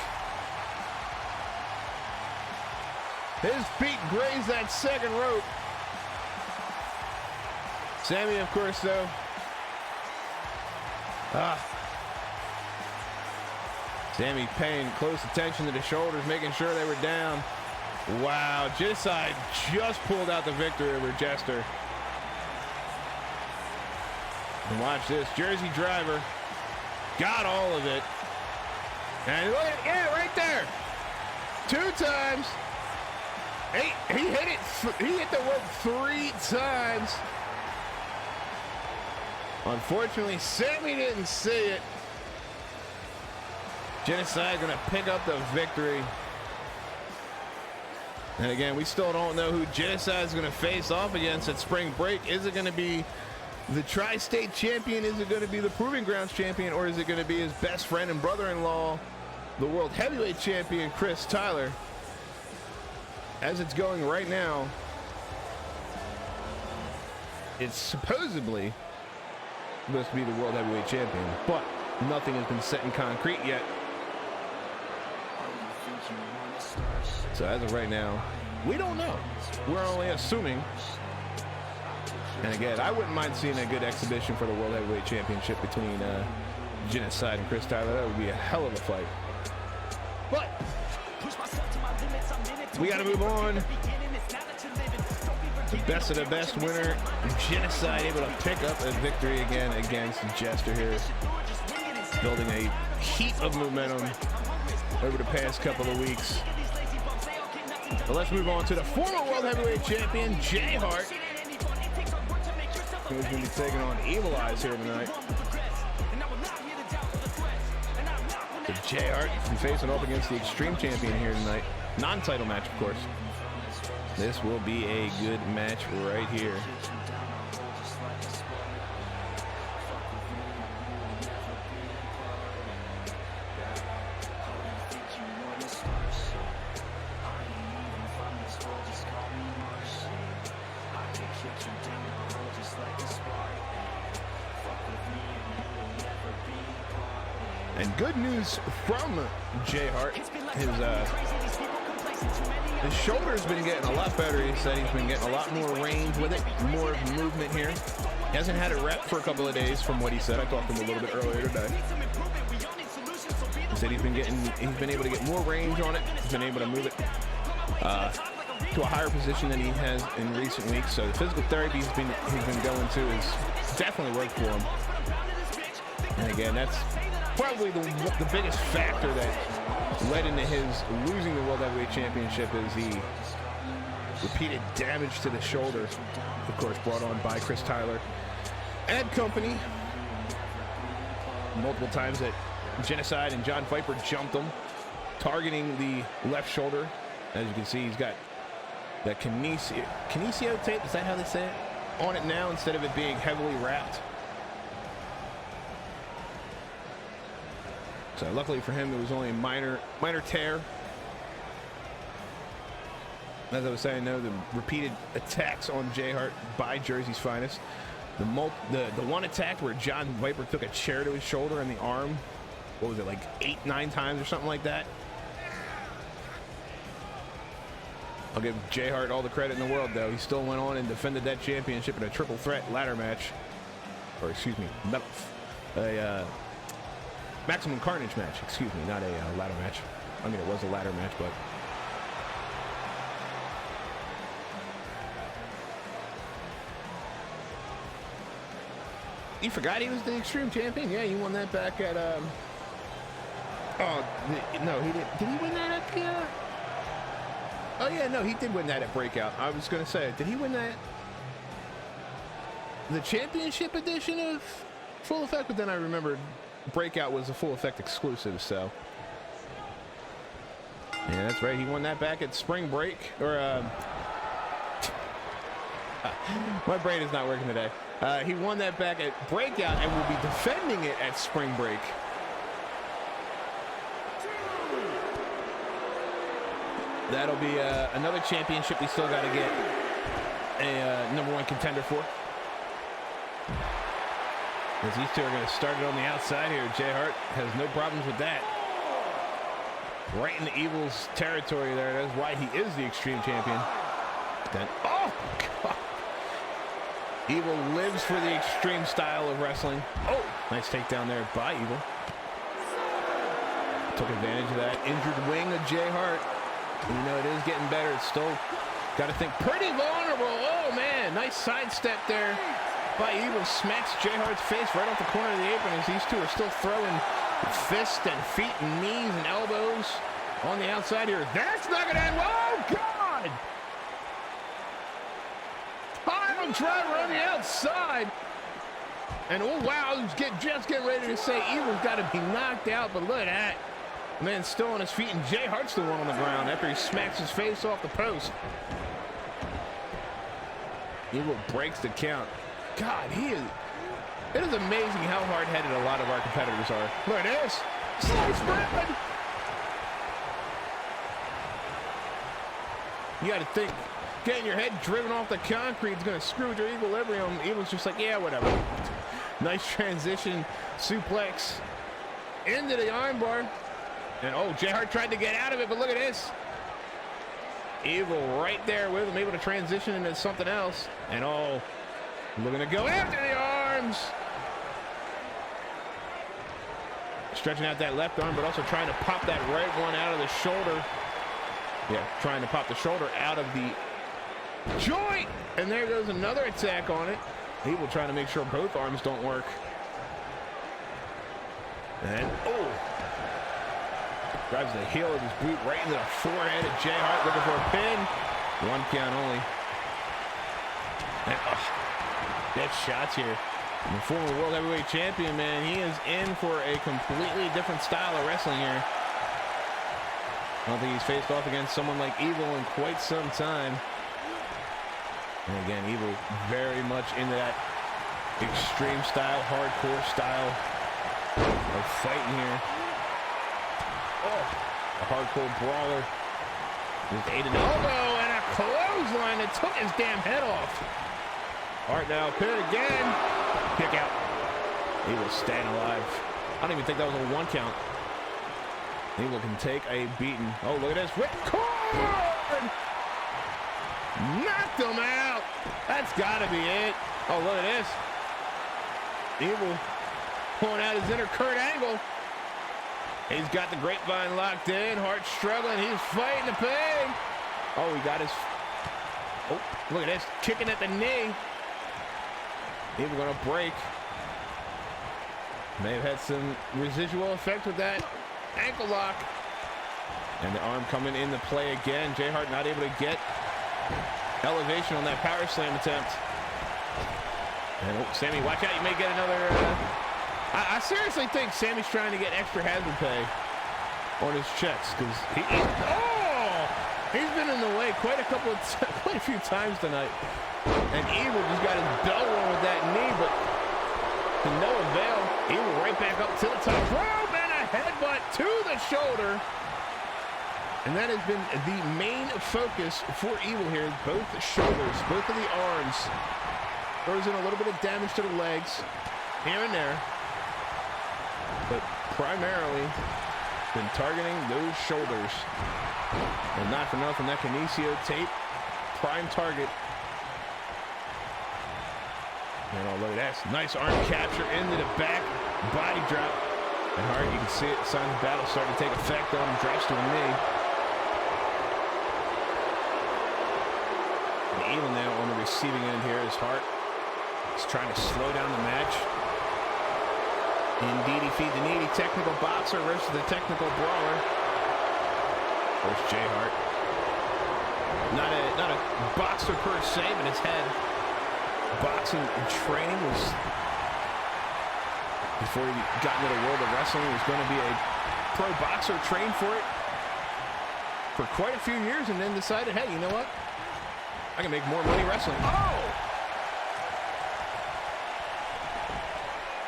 His feet grazed that second rope. Sammy, of course, though. Sammy paying close attention to the shoulders, making sure they were down. Wow, Genecide just pulled out the victory over Jester. And watch this, Jersey driver got all of it. And look at, yeah, right there. 2 times. He hit it. He hit the rope 3 times. Unfortunately, Sammy didn't see it. Genecide gonna pick up the victory. And again, we still don't know who Genecide is gonna face off against at Spring Break. Is it gonna be the Tri-State champion? Is it gonna be the Proving Grounds champion? Or is it gonna be his best friend and brother-in-law, the World Heavyweight champion, Chris Tyler? As it's going right now, it's supposedly supposed to be the World Heavyweight champion, but nothing has been set in concrete yet. So as of right now, we don't know. We're only assuming. And again, I wouldn't mind seeing a good exhibition for the World Heavyweight Championship between Genecide and Chris Tyler. That would be a hell of a fight. But we got to move on. The best of the best winner, Genecide, able to pick up a victory again against Jester here. Building a heap of momentum over the past couple of weeks. But let's move on to the former World Heavyweight Champion, Jay Hart, who's going to be taking on Evil Eyes here tonight. So Jay Hart is facing off against the Extreme Champion here tonight. Non-title match, of course. This will be a good match right here. And good news from Jay Hart. His shoulder's been getting a lot better. He said he's been getting a lot more range with it, more movement here. He hasn't had it rep for a couple of days from what he said. I talked to him a little bit earlier today. He said he's been able to get more range on it. He's been able to move it to a higher position than he has in recent weeks. So the physical therapy he's been going to is definitely worked for him. And again, that's probably the biggest factor that led into his losing the World Heavyweight Championship is the repeated damage to the shoulder, of course, brought on by Chris Tyler and company. Multiple times that Genecide and John Viper jumped him, targeting the left shoulder. As you can see, he's got that kinesio tape, is that how they say it? On it now instead of it being heavily wrapped. So luckily for him, it was only a minor tear. As I was saying, though, the repeated attacks on Jay Hart by Jersey's finest. The one attack where John Viper took a chair to his shoulder and the arm. What was it, like 8, 9 times or something like that? I'll give Jay Hart all the credit in the world, though. He still went on and defended that championship in a triple threat ladder match. Or excuse me, Maximum Carnage match, excuse me, not a ladder match. I mean, it was a ladder match, but you forgot he was the Extreme Champion? Yeah, you won that back at, no, he didn't. Did he win that at the, oh, yeah, no, he did win that at Breakout. I was going to say, did he win that? The Championship edition of Full Effect? But then I remembered Breakout was a Full Effect exclusive, so. Yeah, that's right. He won that back at Spring Break, or, my brain is not working today. He won that back at Breakout and will be defending it at Spring Break. That'll be another championship we still got to get a number one contender for. As these two are going to start it on the outside here. Jay Hart has no problems with that. Right in the Evil's territory there. That's why he is the Extreme Champion. Then, oh, God. Evil lives for the extreme style of wrestling. Oh, nice takedown there by Evil. Took advantage of that injured wing of Jay Hart. You know, it is getting better. It's still got to think pretty vulnerable. Oh, man, nice sidestep there by Evil. Smacks Jay Hart's face right off the corner of the apron as these two are still throwing fists and feet and knees and elbows on the outside here. That's not going to end. Oh, God! Pile driver on the outside. And, oh, wow, just getting ready to say Evil's got to be knocked out, but look at that. Man still on his feet, and Jay Hart's the one on the ground after he smacks his face off the post. Evil breaks the count. God, it is amazing how hard-headed a lot of our competitors are. Look at this. Slice bread. You got to think, getting your head driven off the concrete is going to screw with your equilibrium. Evil's just like, yeah, whatever. Nice transition suplex into the armbar. And, oh, Jay Hart tried to get out of it, but look at this. Evil right there with him, able to transition into something else. And, oh, looking to go after the arms. Stretching out that left arm, but also trying to pop that right one out of the shoulder. Yeah, trying to pop the shoulder out of the joint. And there goes another attack on it. Evil trying to make sure both arms don't work. And, oh. Drives the heel of his boot right into the forehead of Jay Hart, looking for a pin. One count only. And, dead shots here. And the former World Heavyweight Champion, man, he is in for a completely different style of wrestling here. I don't think he's faced off against someone like Evil in quite some time. And again, Evil very much into that extreme style, hardcore style of fighting here. Oh, a hardcore brawler. Just ate an elbow and a clothesline that took his damn head off. Hart now pin again. Kick out. Evil staying alive. I don't even think that was a one count. Evil can take a beating. Oh, look at this. Whipcord! Knocked him out. That's got to be it. Oh, look at this. Evil pulling out his inner Kurt Angle. He's got the grapevine locked in. Hart struggling. He's fighting the pain. Oh, he got his... Oh, look at this. Kicking at the knee. Evil going to break. May have had some residual effect with that ankle lock. And the arm coming into play again. Jay Hart not able to get elevation on that power slam attempt. And, oh, Sammy, watch out. You may get another... I seriously think Sammy's trying to get extra hazard pay on his checks because he's been in the way quite a few times tonight. And Evil just got his bell rung with that knee, but to no avail. Evil right back up to the top rope and a headbutt to the shoulder. And that has been the main focus for Evil here. Both shoulders, both of the arms. Throws in a little bit of damage to the legs here and there. But primarily been targeting those shoulders. And not for nothing, that Kinesio tape, prime target. And oh, look at that. Nice arm capture into the back. Body drop. And Hart, you can see it, signs of battle starting to take effect on him, drops to a knee. And Evil now on the receiving end here is Hart. He's trying to slow down the match. Indeed, he feed the needy technical boxer versus the technical brawler. There's Jay Hart. Not a boxer per se, but his head boxing training was, before he got into the world of wrestling, he was going to be a pro boxer, trained for it for quite a few years, and then decided, hey, you know what? I can make more money wrestling. Oh!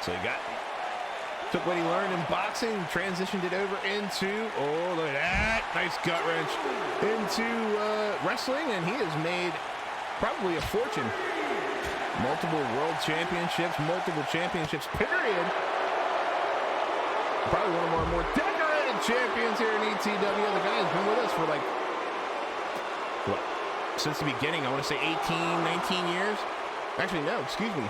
So he took what he learned in boxing, transitioned it over into, oh, look at that, nice gut wrench, into wrestling, and he has made probably a fortune. Multiple world championships, period. Probably one of our more decorated champions here in ETW. The guy has been with us for like, what, since the beginning, I want to say 18, 19 years. Actually, no, excuse me.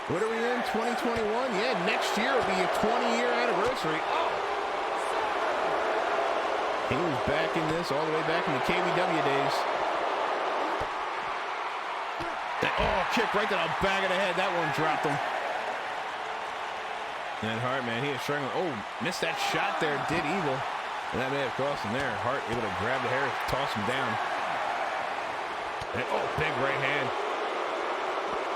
What are we in, 2021? Yeah, next year will be a 20-year anniversary. Oh! He was back in this all the way back in the KBW days. Oh, kick right to the back of the head. That one dropped him. And Hart, man, he is struggling. Oh, missed that shot there, did Evil. And that may have cost him there. Hart able to grab the hair, toss him down. And, oh, big right hand.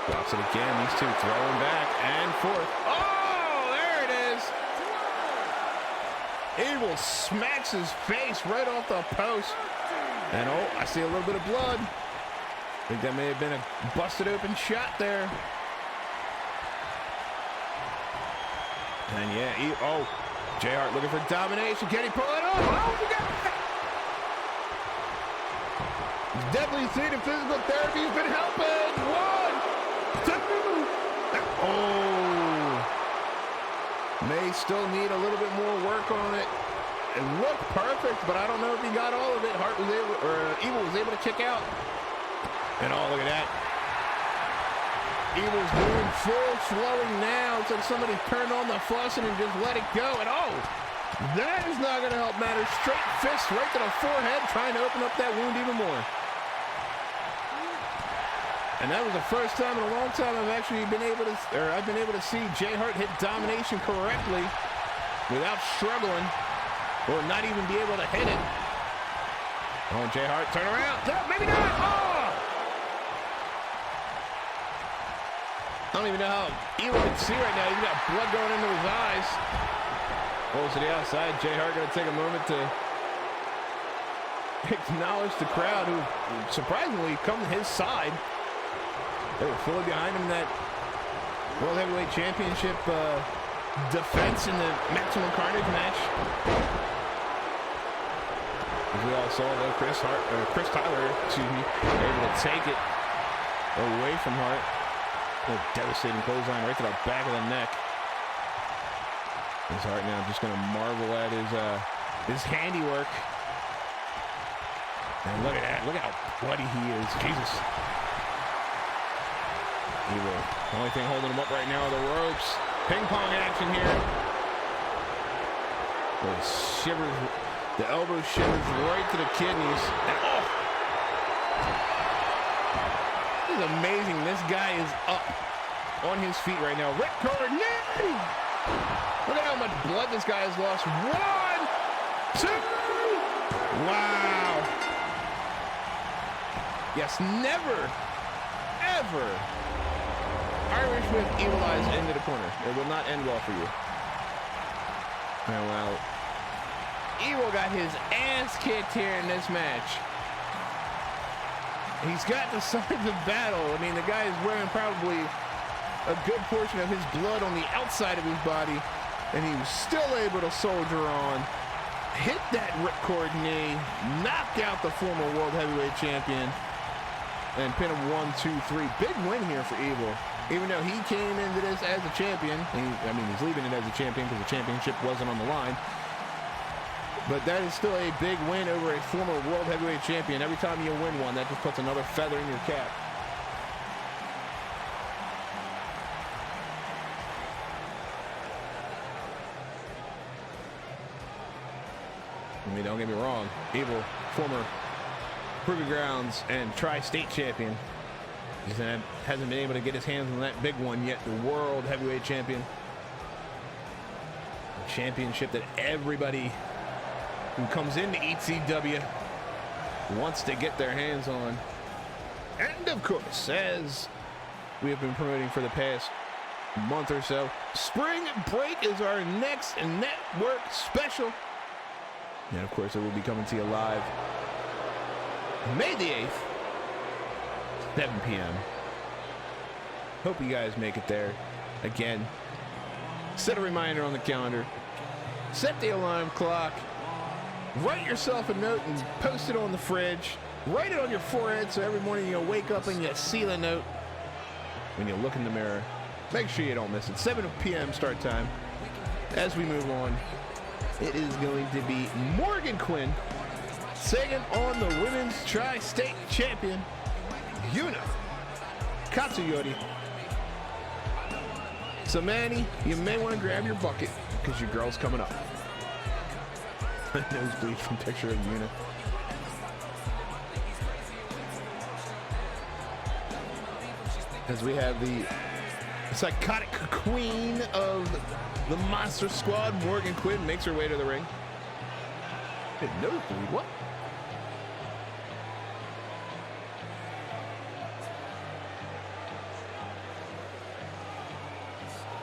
Drops it again. These two throwing back and forth. Oh, there it is. Evil smacks his face right off the post. And, oh, I see a little bit of blood. I think that may have been a busted open shot there. And yeah, oh, Jay Hart looking for domination. Can he pull it off? Oh, he got it. He's definitely seen the physical therapy has been helping. 1, 2. Oh, may still need a little bit more work on it. It looked perfect, but I don't know if he got all of it. Hart was able, or Evil was able to kick out. And oh, look at that. Evil's doing full flowing now. It's like somebody turned on the faucet and just let it go. And oh, that is not going to help matters. Straight fist right to the forehead, trying to open up that wound even more. And that was the first time in a long time I've been able to see Jay Hart hit domination correctly without struggling or not even be able to hit it. Oh, Jay Hart, turn around. Maybe not. Oh! I don't even know how Evil can see right now. He's got blood going into his eyes. Goes to the outside. Jay Hart going to take a moment to acknowledge the crowd who surprisingly come to his side. They were fully behind him in that World Heavyweight Championship defense in the Maximum Carnage match. As we all saw, though, Chris Tyler, able to take it away from Hart. A devastating clothesline right to the back of the neck. His Hart now just going to marvel at his handiwork. And look at that. Look how bloody he is. Jesus. Evil. The only thing holding him up right now are the ropes. Ping pong action here. The shivers. The elbow shivers right to the kidneys. And oh! This is amazing. This guy is up on his feet right now. Ripcord, yay! Look at how much blood this guy has lost. 1, 2. Wow. Yes, never, ever Irish whip Evil Eyes into the corner. It will not end well for you. Oh, well. Evil got his ass kicked here in this match. He's got the signs of battle. I mean, the guy is wearing probably a good portion of his blood on the outside of his body, and he was still able to soldier on, hit that ripcord knee, knocked out the former World Heavyweight Champion, and pin him 1, 2, 3. Big win here for Evil. Even though he came into this as a champion, he's leaving it as a champion because the championship wasn't on the line. But that is still a big win over a former World Heavyweight Champion. Every time you win one, that just puts another feather in your cap. I mean, don't get me wrong. Abel, former Proving Grounds and Tri-State champion. He hasn't been able to get his hands on that big one yet. The World Heavyweight Champion. A championship that everybody who comes into ETW wants to get their hands on. And of course, as we have been promoting for the past month or so, Spring Break is our next network special. And of course, it will be coming to you live May the 8th, 7 p.m. Hope you guys make it there. Again, set a reminder on the calendar. Set the alarm clock. Write yourself a note and post it on the fridge. Write it on your forehead so every morning you'll wake up and you see the note when you look in the mirror. Make sure you don't miss it. 7 p.m. start time. As we move on, it is going to be Morgan Quinn taking on the women's tri-state champion, Yuna Katsuyori. So, Manny, you may want to grab your bucket because your girl's coming up. Nosebleed from picture of Yuna. As we have the psychotic queen of the Monster Squad, Morgan Quinn, makes her way to the ring. Nosebleed, what?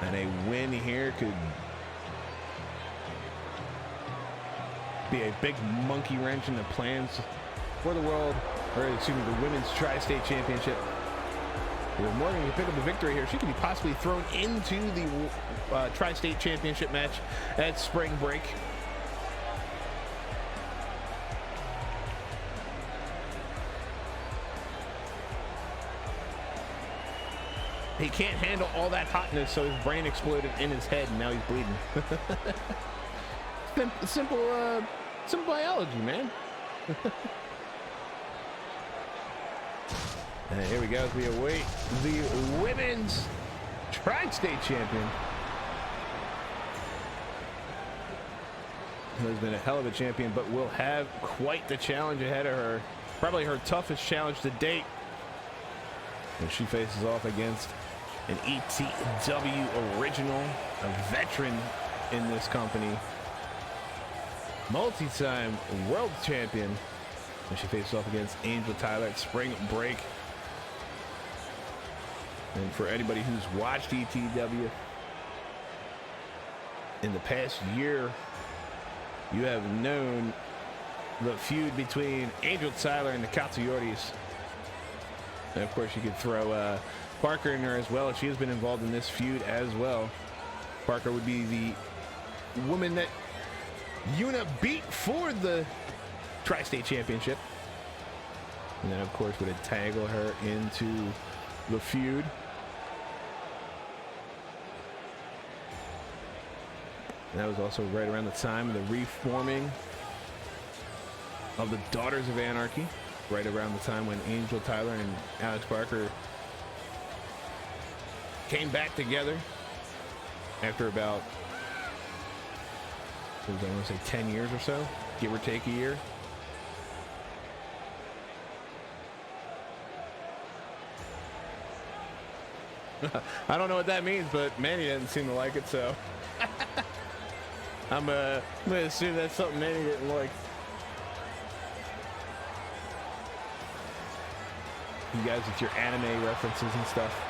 And a win here could be a big monkey wrench in the plans for the world, or excuse me, the women's tri-state championship. If Morgan can pick up the victory here, she could be possibly thrown into the tri-state championship match at Spring Break. He can't handle all that hotness, so his brain exploded in his head, and now he's bleeding. Simple biology, man. And here we go as we await the women's tri-state champion, who has been a hell of a champion, but will have quite the challenge ahead of her. Probably her toughest challenge to date, when she faces off against an ETW original, a veteran in this company, multi-time world champion, and she faces off against Angel Tyler at Spring Break. And for anybody who's watched ETW in the past year, you have known the feud between Angel Tyler and the Katsuyoris. And of course, you could throw Parker in there as well. She has been involved in this feud as well. Parker would be the woman that Yuna beat for the Tri-State Championship. And then, of course, would entangle her into the feud. And that was also right around the time of the reforming of the Daughters of Anarchy. Right around the time when Angel Tyler and Alex Parker came back together after about, I want to say 10 years or so, give or take a year. I don't know what that means, but Manny doesn't seem to like it, so I'm gonna assume that's something Manny didn't like. You guys with your anime references and stuff.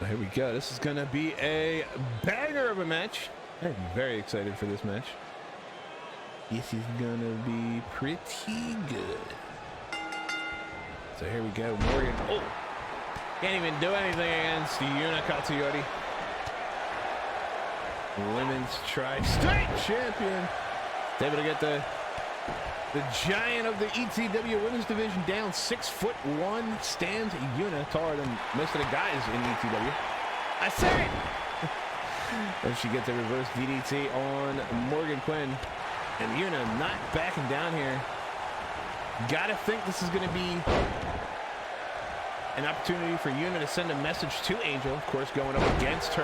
Here we go. This is going to be a banger of a match. I'm very excited for this match. This is going to be pretty good. So here we go. Morgan. Oh! Can't even do anything against Yuna Katsuyori. Women's Tri-State champion. Able to get the giant of the ETW women's division down. 6'1" stands Yuna, taller than most of the guys in ETW. I say it! And she gets a reverse DDT on Morgan Quinn. And Yuna not backing down here. Gotta think this is going to be an opportunity for Yuna to send a message to Angel, of course, going up against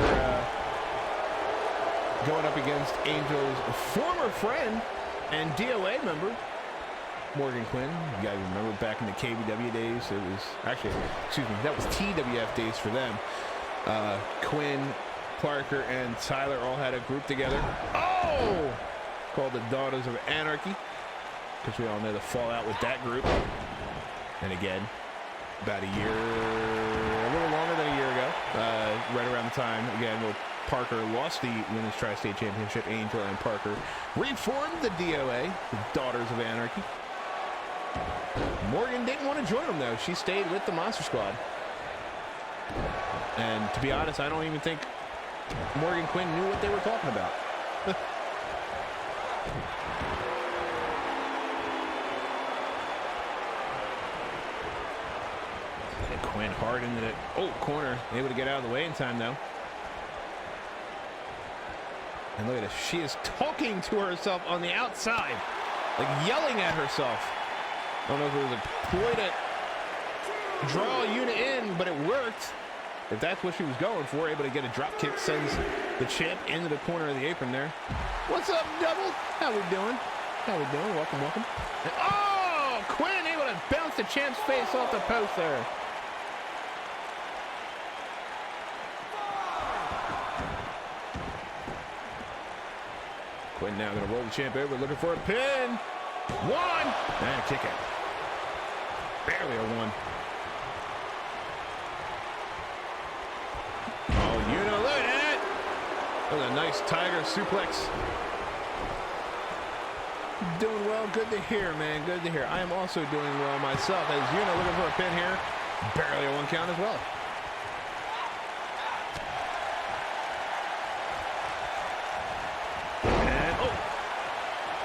Angel's former friend and DOA member, Morgan Quinn. You guys remember back in the KBW days, it was actually, excuse me, that was TWF days for them. Quinn, Parker, and Tyler all had a group together. Oh! Called the Daughters of Anarchy, because we all know the fallout with that group. And again, about a little longer than a year ago, right around the time, again, where Parker lost the Women's Tri-State Championship, Angel and Parker reformed the DOA, the Daughters of Anarchy. Morgan didn't want to join them, though. She stayed with the Monster Squad. And to be honest, I don't even think Morgan Quinn knew what they were talking about. And Quinn hard into the corner, able to get out of the way in time, though. And look at this. She is talking to herself on the outside, like yelling at herself. I don't know if it was a ploy to draw Yuna in, but it worked. If that's what she was going for, able to get a drop kick, sends the champ into the corner of the apron there. What's up, Double? How we doing? How we doing? Welcome, welcome. And, oh, Quinn able to bounce the champ's face off the post there. Quinn now going to roll the champ over, looking for a pin. One, and a kick out. Barely a one. Oh, Yuna, look at that. That was a nice tiger suplex. Doing well, good to hear, man, good to hear. I am also doing well myself, as Yuna looking for a pin here. Barely a one count as well.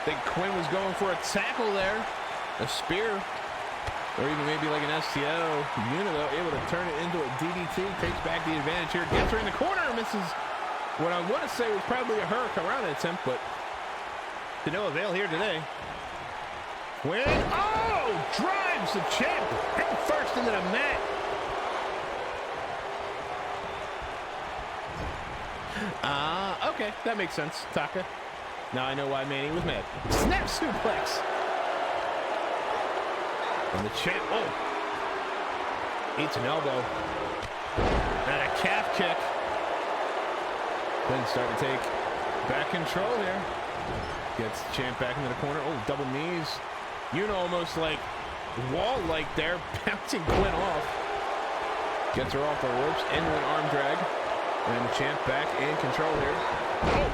I think Quinn was going for a tackle there, a spear, or even maybe like an STO. Yuna, though, able to turn it into a DDT, takes back the advantage here, gets her in the corner, misses what I want to say was probably a hurricanrana attempt, but to no avail here today. Quinn, oh, drives the champ head first into the mat. Okay, that makes sense, Taka. Now I know why Manny was mad. Snap suplex. And the champ, eats an elbow. And a calf kick. Then start to take back control here. Gets the champ back into the corner. Oh, double knees. Yuna almost like wall-like there, bouncing Quinn off. Gets her off the ropes into an arm drag. And the champ back in control here. Oh!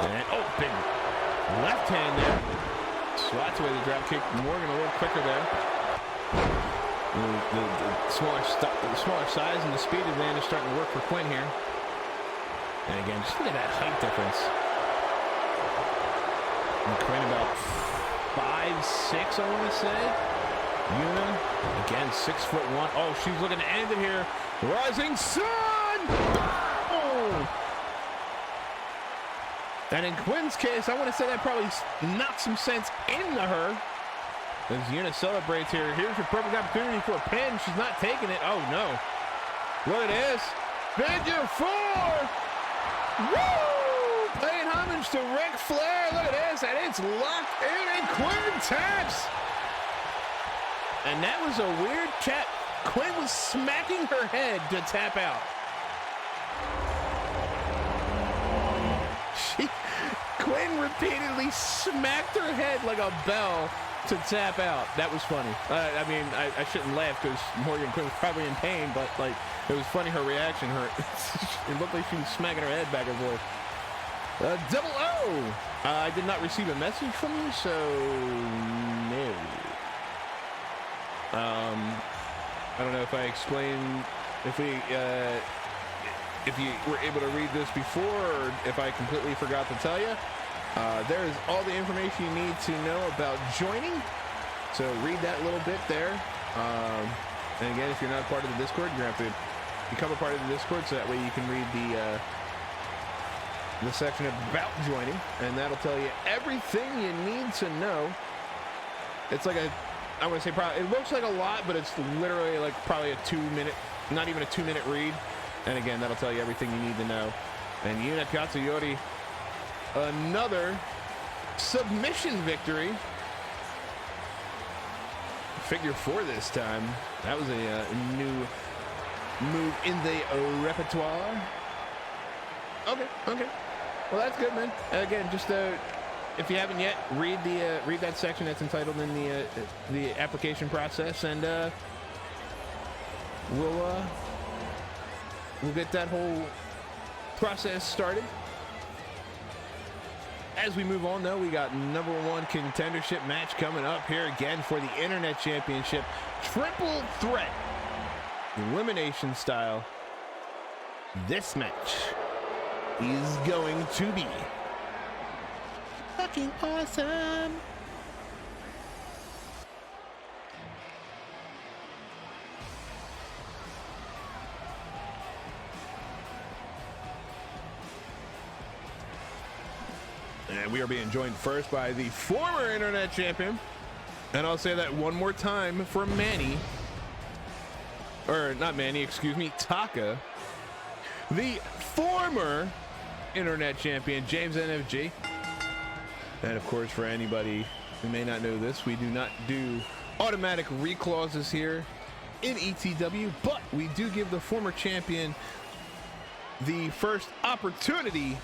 And big left hand there. Swats away the drop kick. Morgan a little quicker there. The smaller size and the speed advantage starting to work for Quinn here. And again, just look at that height difference. And Quinn about 5'6", I want to say. Yuna, again, 6'1". Oh, she's looking to end it here. Rising Sun! Oh! And in Quinn's case, I want to say that probably knocked some sense into her. As Yuna celebrates here. Here's your perfect opportunity for a pin. She's not taking it. Oh, no. Look at this. Figure 4. Woo! Paying homage to Ric Flair. Look at this. And it's locked in, and Quinn taps. And that was a weird tap. Quinn was smacking her head to tap out. Quinn repeatedly smacked her head like a bell to tap out. That was funny. I mean, I shouldn't laugh because Morgan Quinn was probably in pain, but like it was funny, her reaction. It looked like she was smacking her head back and forth. Double O. I did not receive a message from you, so no. I don't know if I explained if you were able to read this before, or if I completely forgot to tell you. There is all the information you need to know about joining. So read that little bit there. And again, if you're not part of the Discord, you're going to have to become a part of the Discord, so that way you can read the section about joining, and that'll tell you everything you need to know It's like I want to say probably, it looks like a lot, but it's literally like probably a 2-minute, not even a 2-minute read. And again, that'll tell you everything you need to know. And Yuna Katsuyori, another submission victory. Figure 4 this time. That was a new move in the repertoire. Okay. Well, that's good, man. Again, just if you haven't yet, read that section that's entitled in the application process, and we'll get that whole process started. As we move on, though, we got number 1 contendership match coming up here again for the Internet Championship. Triple threat, elimination style. This match is going to be fucking awesome. And we are being joined first by the former Internet Champion. And I'll say that one more time for Manny. Or not Manny, excuse me, Taka. The former Internet Champion, James NFG. And of course, for anybody who may not know this, we do not do automatic reclauses here in ETW, but we do give the former champion the first opportunity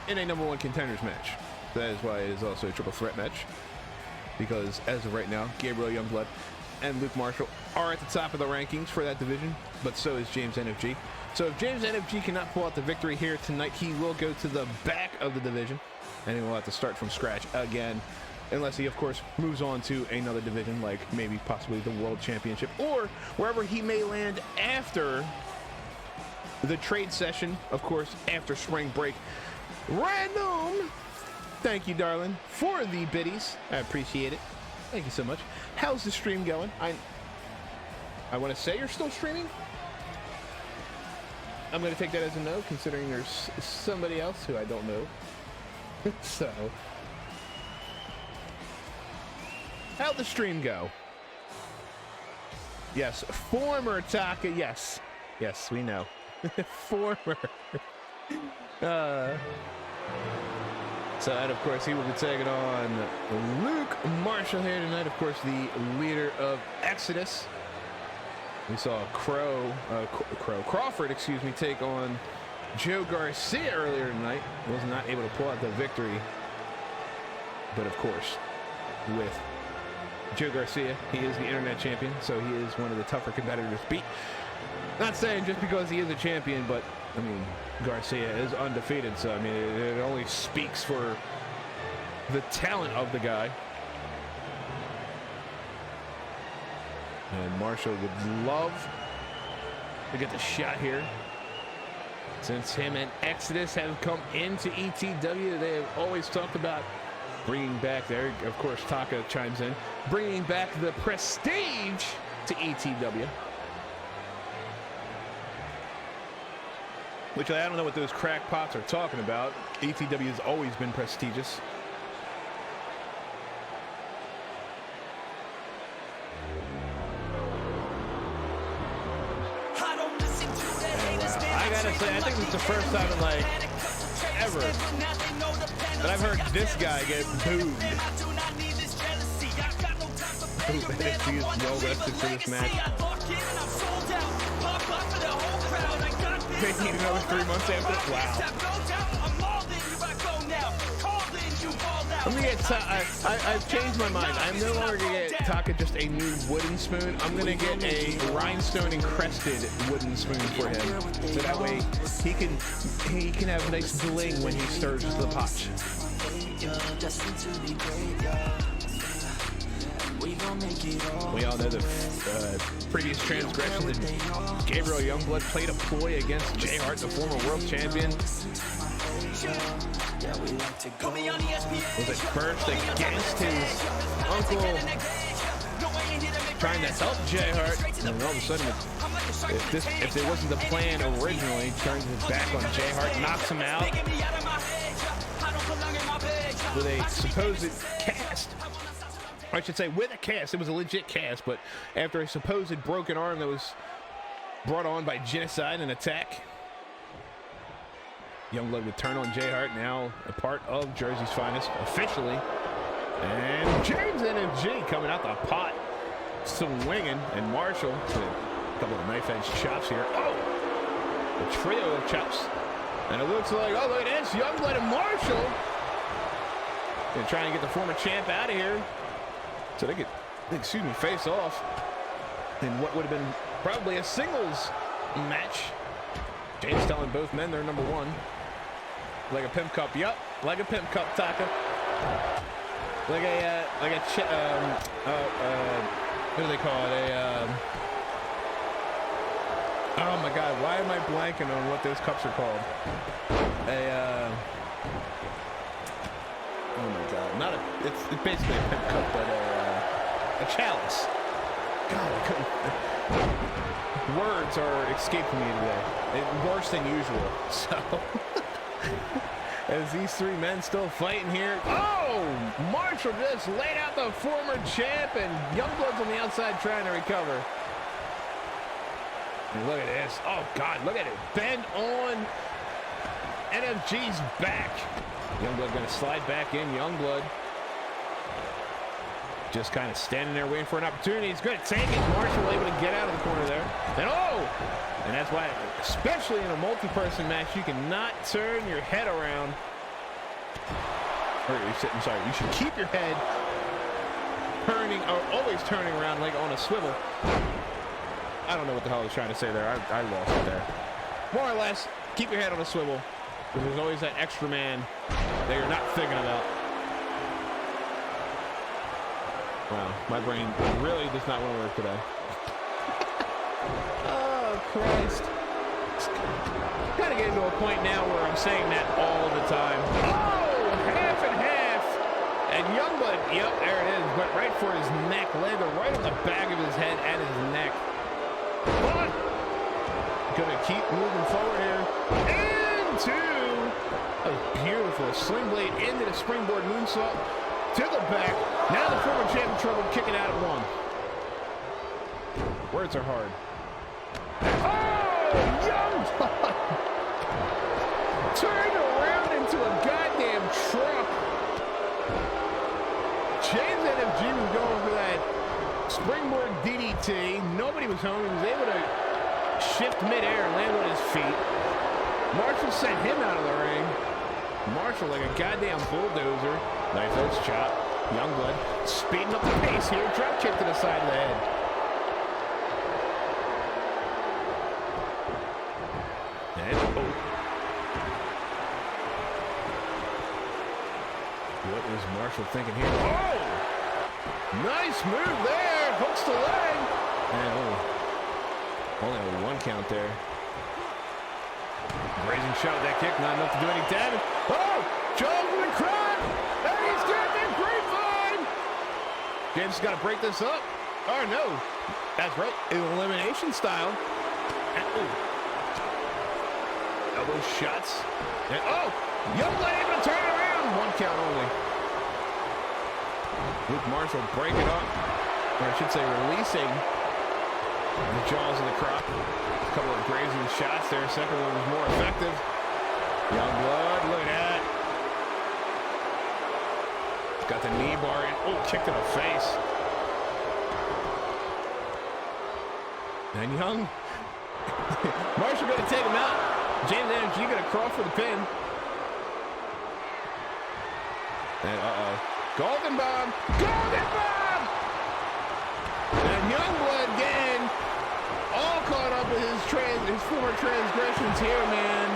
in a number 1 contenders match. That is why it is also a triple threat match, because as of right now, Gabriel Youngblood and Luke Marshall are at the top of the rankings for that division, but so is James NFG. So if James NFG cannot pull out the victory here tonight, he will go to the back of the division, and he will have to start from scratch again, unless he, of course, moves on to another division, like maybe possibly the World Championship, or wherever he may land after the trade session, of course, after spring break. Random, thank you, darling, for the biddies. I appreciate it. Thank you so much. How's the stream going? I want to say you're still streaming. I'm going to take that as a no, considering there's somebody else who I don't know. So, how'd the stream go? Yes, former Taka. Yes, we know. Former. So, and of course, he will be taking on Luke Marshall here tonight. Of course, the leader of Exodus. We saw Crawford, excuse me, take on Joe Garcia earlier tonight. Was not able to pull out the victory. But of course, with Joe Garcia, he is the Internet Champion, so he is one of the tougher competitors to beat. Not saying just because he is a champion, but I mean, Garcia is undefeated, so I mean, it only speaks for the talent of the guy. And Marshall would love to get the shot here. Since him and Exodus have come into ETW, they have always talked about bringing back there. Of course, Taka chimes in, bringing back the prestige to ETW. Which I don't know what those crackpots are talking about. ETW has always been prestigious. I gotta say, I think it's the first time in like ever that I've heard this guy get booed. He is well rested for this match. They need another 3 months after. Wow. I'm gonna get I've changed my mind. I'm no longer gonna get Taka just a new wooden spoon. I'm gonna get a rhinestone encrusted wooden spoon for him, so that way he can have a nice bling when he stirs the pot. We all know the previous transgressions that Gabriel Youngblood played a ploy against Jay Hart, the former world champion. Was it first against his uncle, trying to help Jay Hart, and then all of a sudden, if it wasn't the plan originally, turns his back on Jay Hart, knocks him out with a supposed cast I should say with a cast. It was a legit cast, but after a supposed broken arm that was brought on by Genecide and attack. Youngblood would turn on Hart, now a part of Jersey's finest officially. And James NFG coming out the pot, swinging, and Marshall with a couple of knife edge chops here. Oh, a trio of chops. And it looks like, oh, look at this, Youngblood and Marshall. They're trying to get the former champ out of here so they could, excuse me, face off in what would have been probably a singles match. James telling both men they're number one. Like a pimp cup, yep, like a pimp cup, Taka. Like a what do they call it? Oh my God, why am I blanking on what those cups are called? Oh my God, not a, it's basically a pimp cup, but a chalice. God, I couldn't. Words are escaping me today. Worse than usual. So, as these three men still fighting here. Oh, Marshall just laid out the former champ, and Youngblood's on the outside trying to recover. And look at this. Oh God, look at it. Bend on NFG's back. Youngblood gonna slide back in. Youngblood just kind of standing there waiting for an opportunity. He's going to take it. Marshall able to get out of the corner there. And oh! And that's why, especially in a multi-person match, you cannot turn your head around. Or I'm sorry, you should keep your head turning, or always turning around like on a swivel. I don't know what the hell I was trying to say there. I lost it there. More or less, keep your head on a swivel. Because there's always that extra man that you're not thinking about. Wow, my brain really does not want to work today. Oh, Christ. Kind of getting to a point now where I'm saying that all the time. Oh, half and half. And Youngblood, yep, there it is. But right for his neck, landed right on the back of his head and his neck. But gonna keep moving forward here. Into a beautiful sling blade into the springboard moonsault. To the back. Now the former champ in trouble, kicking out at one. Words are hard. Oh, Youngblood! Turned around into a goddamn truck. James NFG was going for that springboard DDT. Nobody was home. He was able to shift midair and land on his feet. Marshall sent him out of the ring. Marshall like a goddamn bulldozer. Nice edge chop. Youngblood speeding up the pace here. Drop kick to the side of the head. And oh. What is Marshall thinking here? Oh! Nice move there. Hooks the leg. And oh. Only a one count there. Raising shot with that kick. Not enough to do any damage. Oh! Joe with the crowd. And he's getting the grapevine. James has got to break this up. Oh, no. That's right. Elimination style. And, oh. Elbow shots. And, oh. Youngblood able to turn it around. One count only. Luke Marshall breaking up. Or I should say releasing the jaws of the crop. A couple of grazing shots there. Second one was more effective. Youngblood, look at that. Got the knee bar in. Oh, kick to the face. And Marshall going to take him out. James NFG going to crawl for the pin. And Golden Bomb. Golden Bomb! And Youngblood again. All caught up with his former transgressions here, man.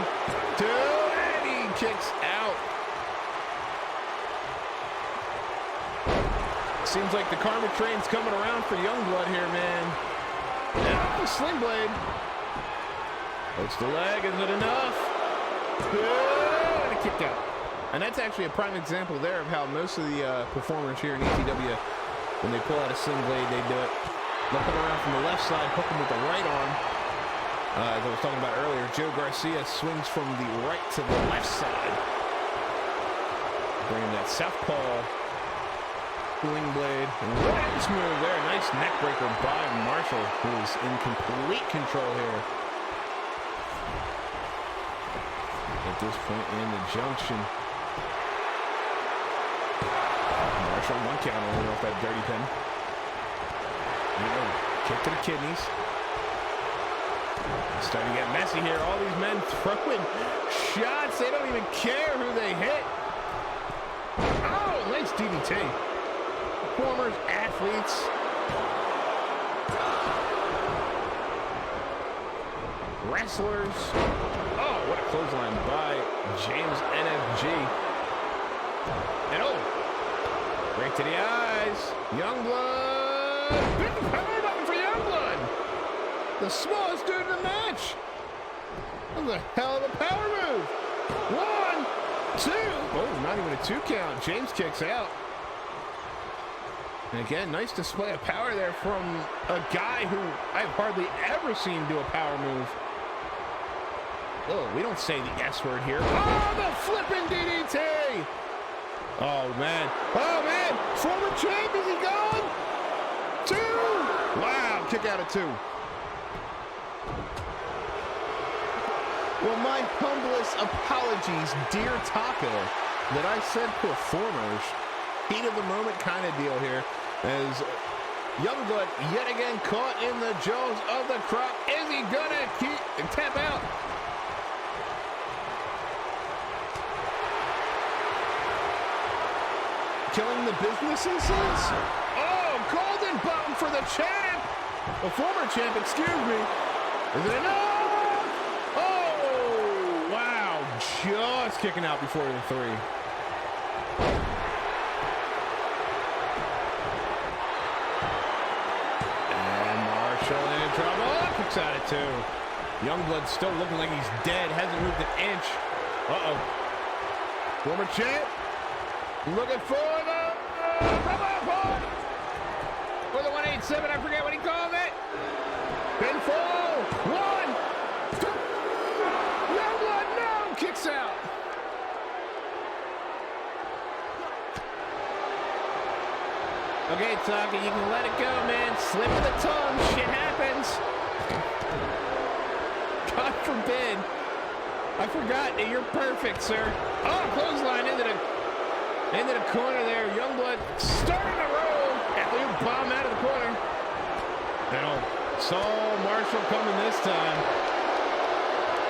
And he kicks out. Seems like the karma train's coming around for Youngblood here, man. And the sling blade. Hooks the leg. Is it enough? And a kick out. And that's actually a prime example there of how most of the performers here in ETW, when they pull out a sling blade, they do it. They'll come around from the left side, hook him with the right arm. As I was talking about earlier, Joe Garcia swings from the right to the left side. Bringing that southpaw Sling blade. Nice move there. Nice neck breaker by Marshall, who is in complete control here. At this point in the junction. Marshall, 1 count only off that dirty pin. Kick to the kidneys. It's starting to get messy here. All these men throwing shots. They don't even care who they hit. Oh, nice DDT. Performers, athletes. Wrestlers. Oh, what a clothesline by James NFG. And oh, right to the eyes. Youngblood. Big power button for Youngblood. The smallest dude in the match. That's a hell of a power move. 1, 2. Oh, not even a 2 count. James kicks out. And again, nice display of power there from a guy who I've hardly ever seen do a power move. Oh, we don't say the S word here. Oh, the flipping DDT! Oh, man. Oh, man! Former champ, is he gone? 2! Wow, kick out of 2. Well, my humblest apologies, dear Taco, that I said performers. Heat of the moment kind of deal here, as Youngblood yet again caught in the jaws of the crop. Is he gonna tap out? Killing the businesses? Oh, golden button for the champ! The former champ, excuse me. Is it enough? Oh, wow. Just kicking out before the 3. And Marshall in trouble. Kicks out at 2. Youngblood still looking like he's dead. Hasn't moved an inch. Uh-oh. Former champ. Looking for the for the 187. I forget what he called it. Pinfall. 1, 2. Youngblood, no, kicks out. Okay, Taka, you can let it go, man. Slip of the tongue. Shit happens. God forbid. I forgot that you're perfect, sir. Oh, clothesline into the corner there. Youngblood starting to roll. Alley-oop bomb out of the corner. Now, saw Marshall coming this time.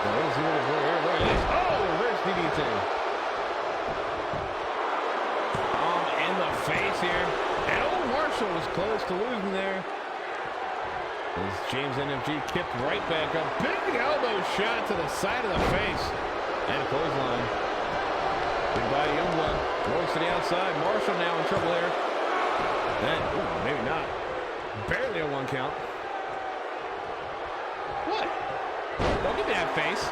What is he looking for here? Look at this. Oh, reverse DDT. Palm in the face here. And oh, Marshall was close to losing there. As James NFG kicked right back up. Big elbow shot to the side of the face. And a clothesline. Goodbye, Youngblood. Rolls to the outside. Marshall now in trouble here. And, ooh, maybe not. Barely a 1 count. What? Don't give me that face.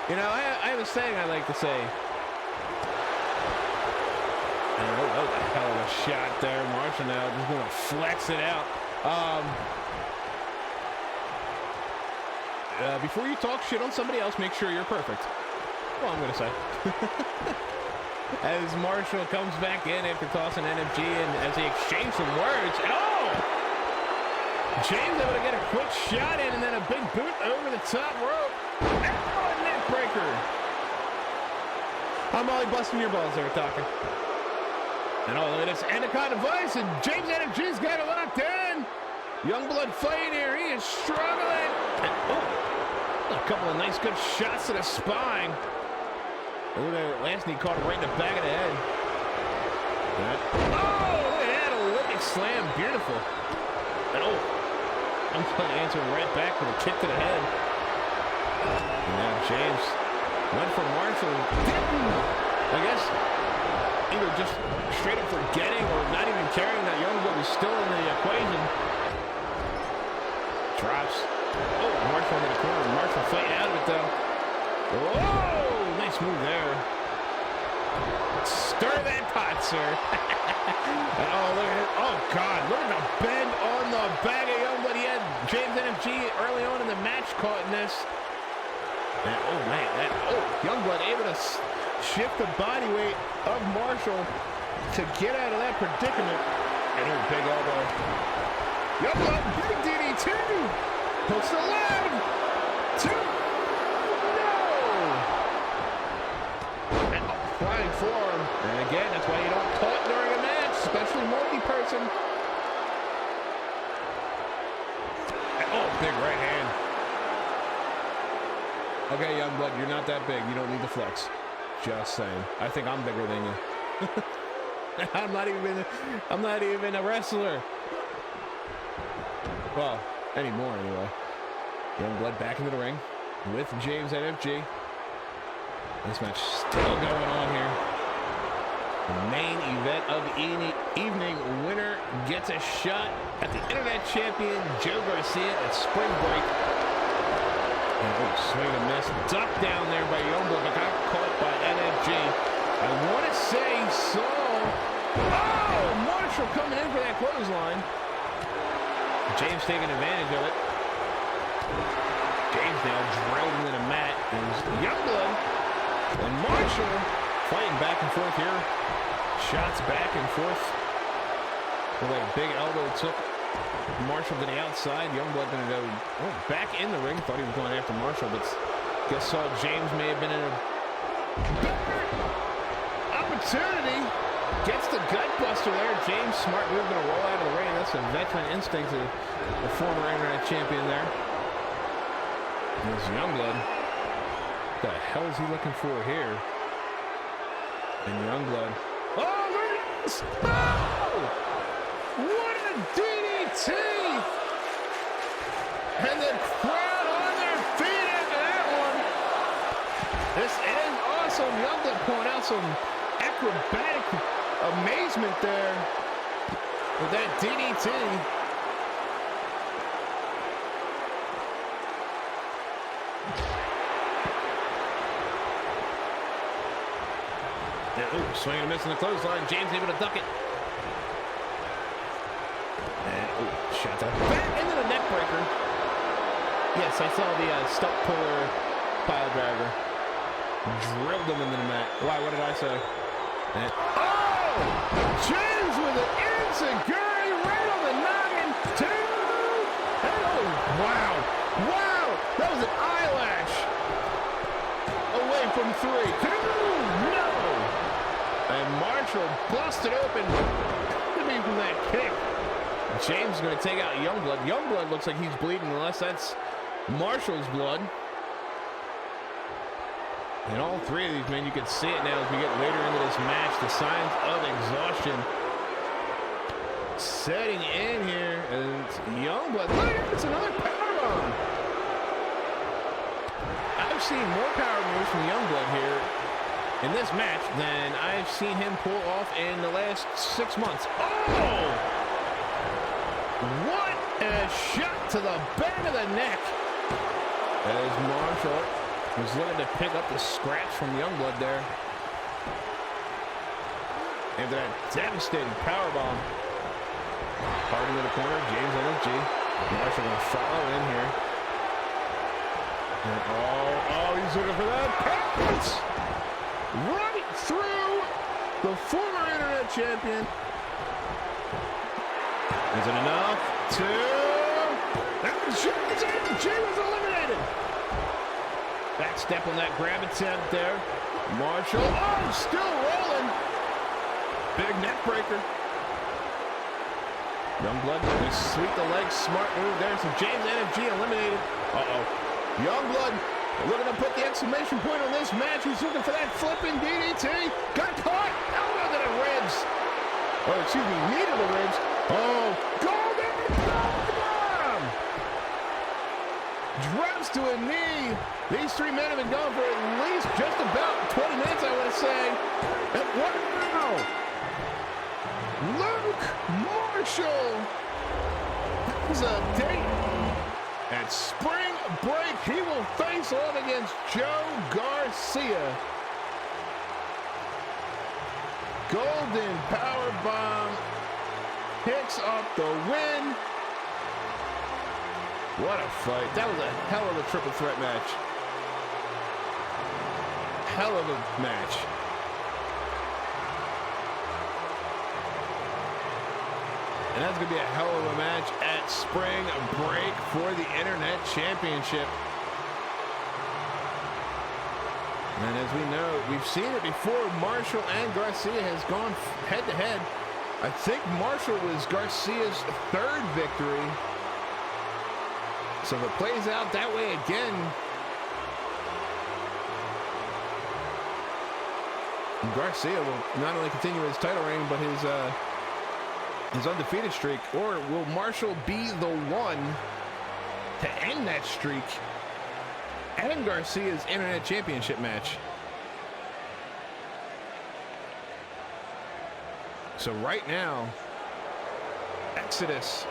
You know, I have a saying I like to say. And, oh, that was a hell of a shot there. Marshall now just going to flex it out. Before you talk shit on somebody else, make sure you're perfect. Well, I'm going to say. As Marshall comes back in after tossing NFG and as he exchanged some words. And oh! James able to get a quick shot in and then a big boot over the top rope. And a neck breaker. I'm Molly busting your balls there, Tucker. And oh, look at this Anaconda Vice, and James NFG's got it locked in. Youngblood fighting here. He is struggling. And, oh, a couple of nice good shots to the spine. Look at that last knee caught him right in the back of the head. Oh, look at that Olympic slam. Beautiful. And oh, Youngblood answered right back with a kick to the head. And now James went for Marshall. I guess either just straight up forgetting or not even caring that Youngblood was still in the equation. Drops. Oh, Marshall in the corner. Marshall fighting out of it though. Whoa, nice move there. Stir that pot, sir. Oh, look at it. Oh, God, look at the bend on the back of Youngblood. He had James NFG early on in the match caught in this. And, oh, man. Oh, Youngblood able to shift the body weight of Marshall to get out of that predicament. And a big elbow. Youngblood, big DDT. Hooks the leg. 2. No. And flying forearm. And again, that's why you don't taunt during a match, especially multi-person. Oh, big right hand. Okay, Youngblood, you're not that big. You don't need to flex. Just saying. I think I'm bigger than you. I'm not even a wrestler. Well, anymore anyway. Youngblood back into the ring with James NFG. This match still going on here. The main event of the evening. Winner gets a shot at the Internet Champion Joe Garcia at Spring Break. And swing and a miss. Duck down there by Youngblood, but got caught by NFG. I want to say so. Oh, Marshall coming in for that clothesline. James taking advantage of it. James now drilled into the mat. There's Youngblood and Marshall fighting back and forth here. Shots back and forth. Like a big elbow took Marshall to the outside. Youngblood going to go back in the ring. Thought he was going after Marshall, but guess saw James may have been in a opportunity. Gets the gut buster there. James, smart move, going to roll out of the ring. That's a veteran instinct of the former Internet Champion there. There's Youngblood. What the hell is he looking for here? And Youngblood. Oh, there it is! Oh! What a DDT! And the crowd on their feet after that one. This is awesome. Youngblood pulling out some acrobatic amazement there with that DDT. And, swinging and missing the clothesline. James able to duck it. And shot that back into the neck breaker. Yes, I saw the stump puller pile driver. Drilled him into the mat. Why? What did I say? And, oh! James with an enziguri right on the noggin. 2. And wow. Wow. That was an eyelash. Away from 3. 2. No. And Marshall busted open to me from that kick. James is going to take out Youngblood. Youngblood looks like he's bleeding, unless that's Marshall's blood. And all 3 of these men, you can see it now as we get later into this match. The signs of exhaustion setting in here. And it's Youngblood. Look, it's another powerbomb. I've seen more power moves from Youngblood here in this match than I've seen him pull off in the last 6 months. Oh! What a shot to the back of the neck. As Marshall was looking to pick up the scratch from Youngblood there. After that devastating powerbomb. Hart into the corner, James NFG. Marshall going to follow in here. And he's looking for that pass! Right through the former Internet Champion. Is it enough? 2. And Jay was eliminated. Back step on that grab attempt there. Marshall, still rolling. Big neck breaker. Youngblood, they sweep the legs. Smart move there. So James NFG eliminated. Youngblood looking to put the exclamation point on this match. He's looking for that flipping DDT. Got caught. Elbow to the ribs. Knee to the ribs. Golden bomb. Drops to a knee. These 3 men have been going for at least just about 20 minutes, I want to say. And what now? Luke Marshall is a date at Spring Break. He will face off against Joe Garcia. Golden powerbomb picks up the win. What a fight. That was a hell of a triple threat match. hell of a match. And that's going to be a hell of a match at Spring Break for the Internet Championship. And as we know, we've seen it before. Marshall and Garcia has gone head-to-head. I think Marshall was Garcia's third victory. So if it plays out that way again, Garcia will not only continue his title reign, but his undefeated streak. Or will Marshall be the one to end that streak and Garcia's Internet Championship match? So right now, Exodus,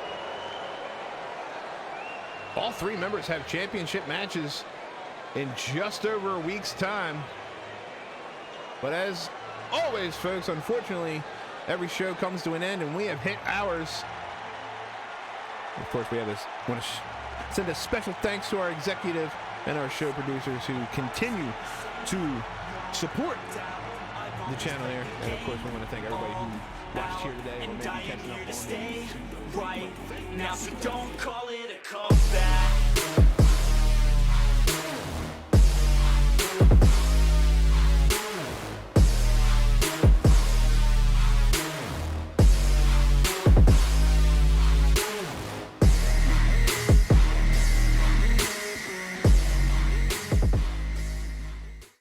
all three members have championship matches in just over a week's time. But as always, folks, unfortunately, every show comes to an end, and we have hit ours. Of course, we have this. I want to send a special thanks to our executive and our show producers who continue to support the channel here. And of course, we want to thank everybody who watched here today or maybe catching up on. Right now, so don't call it a comeback.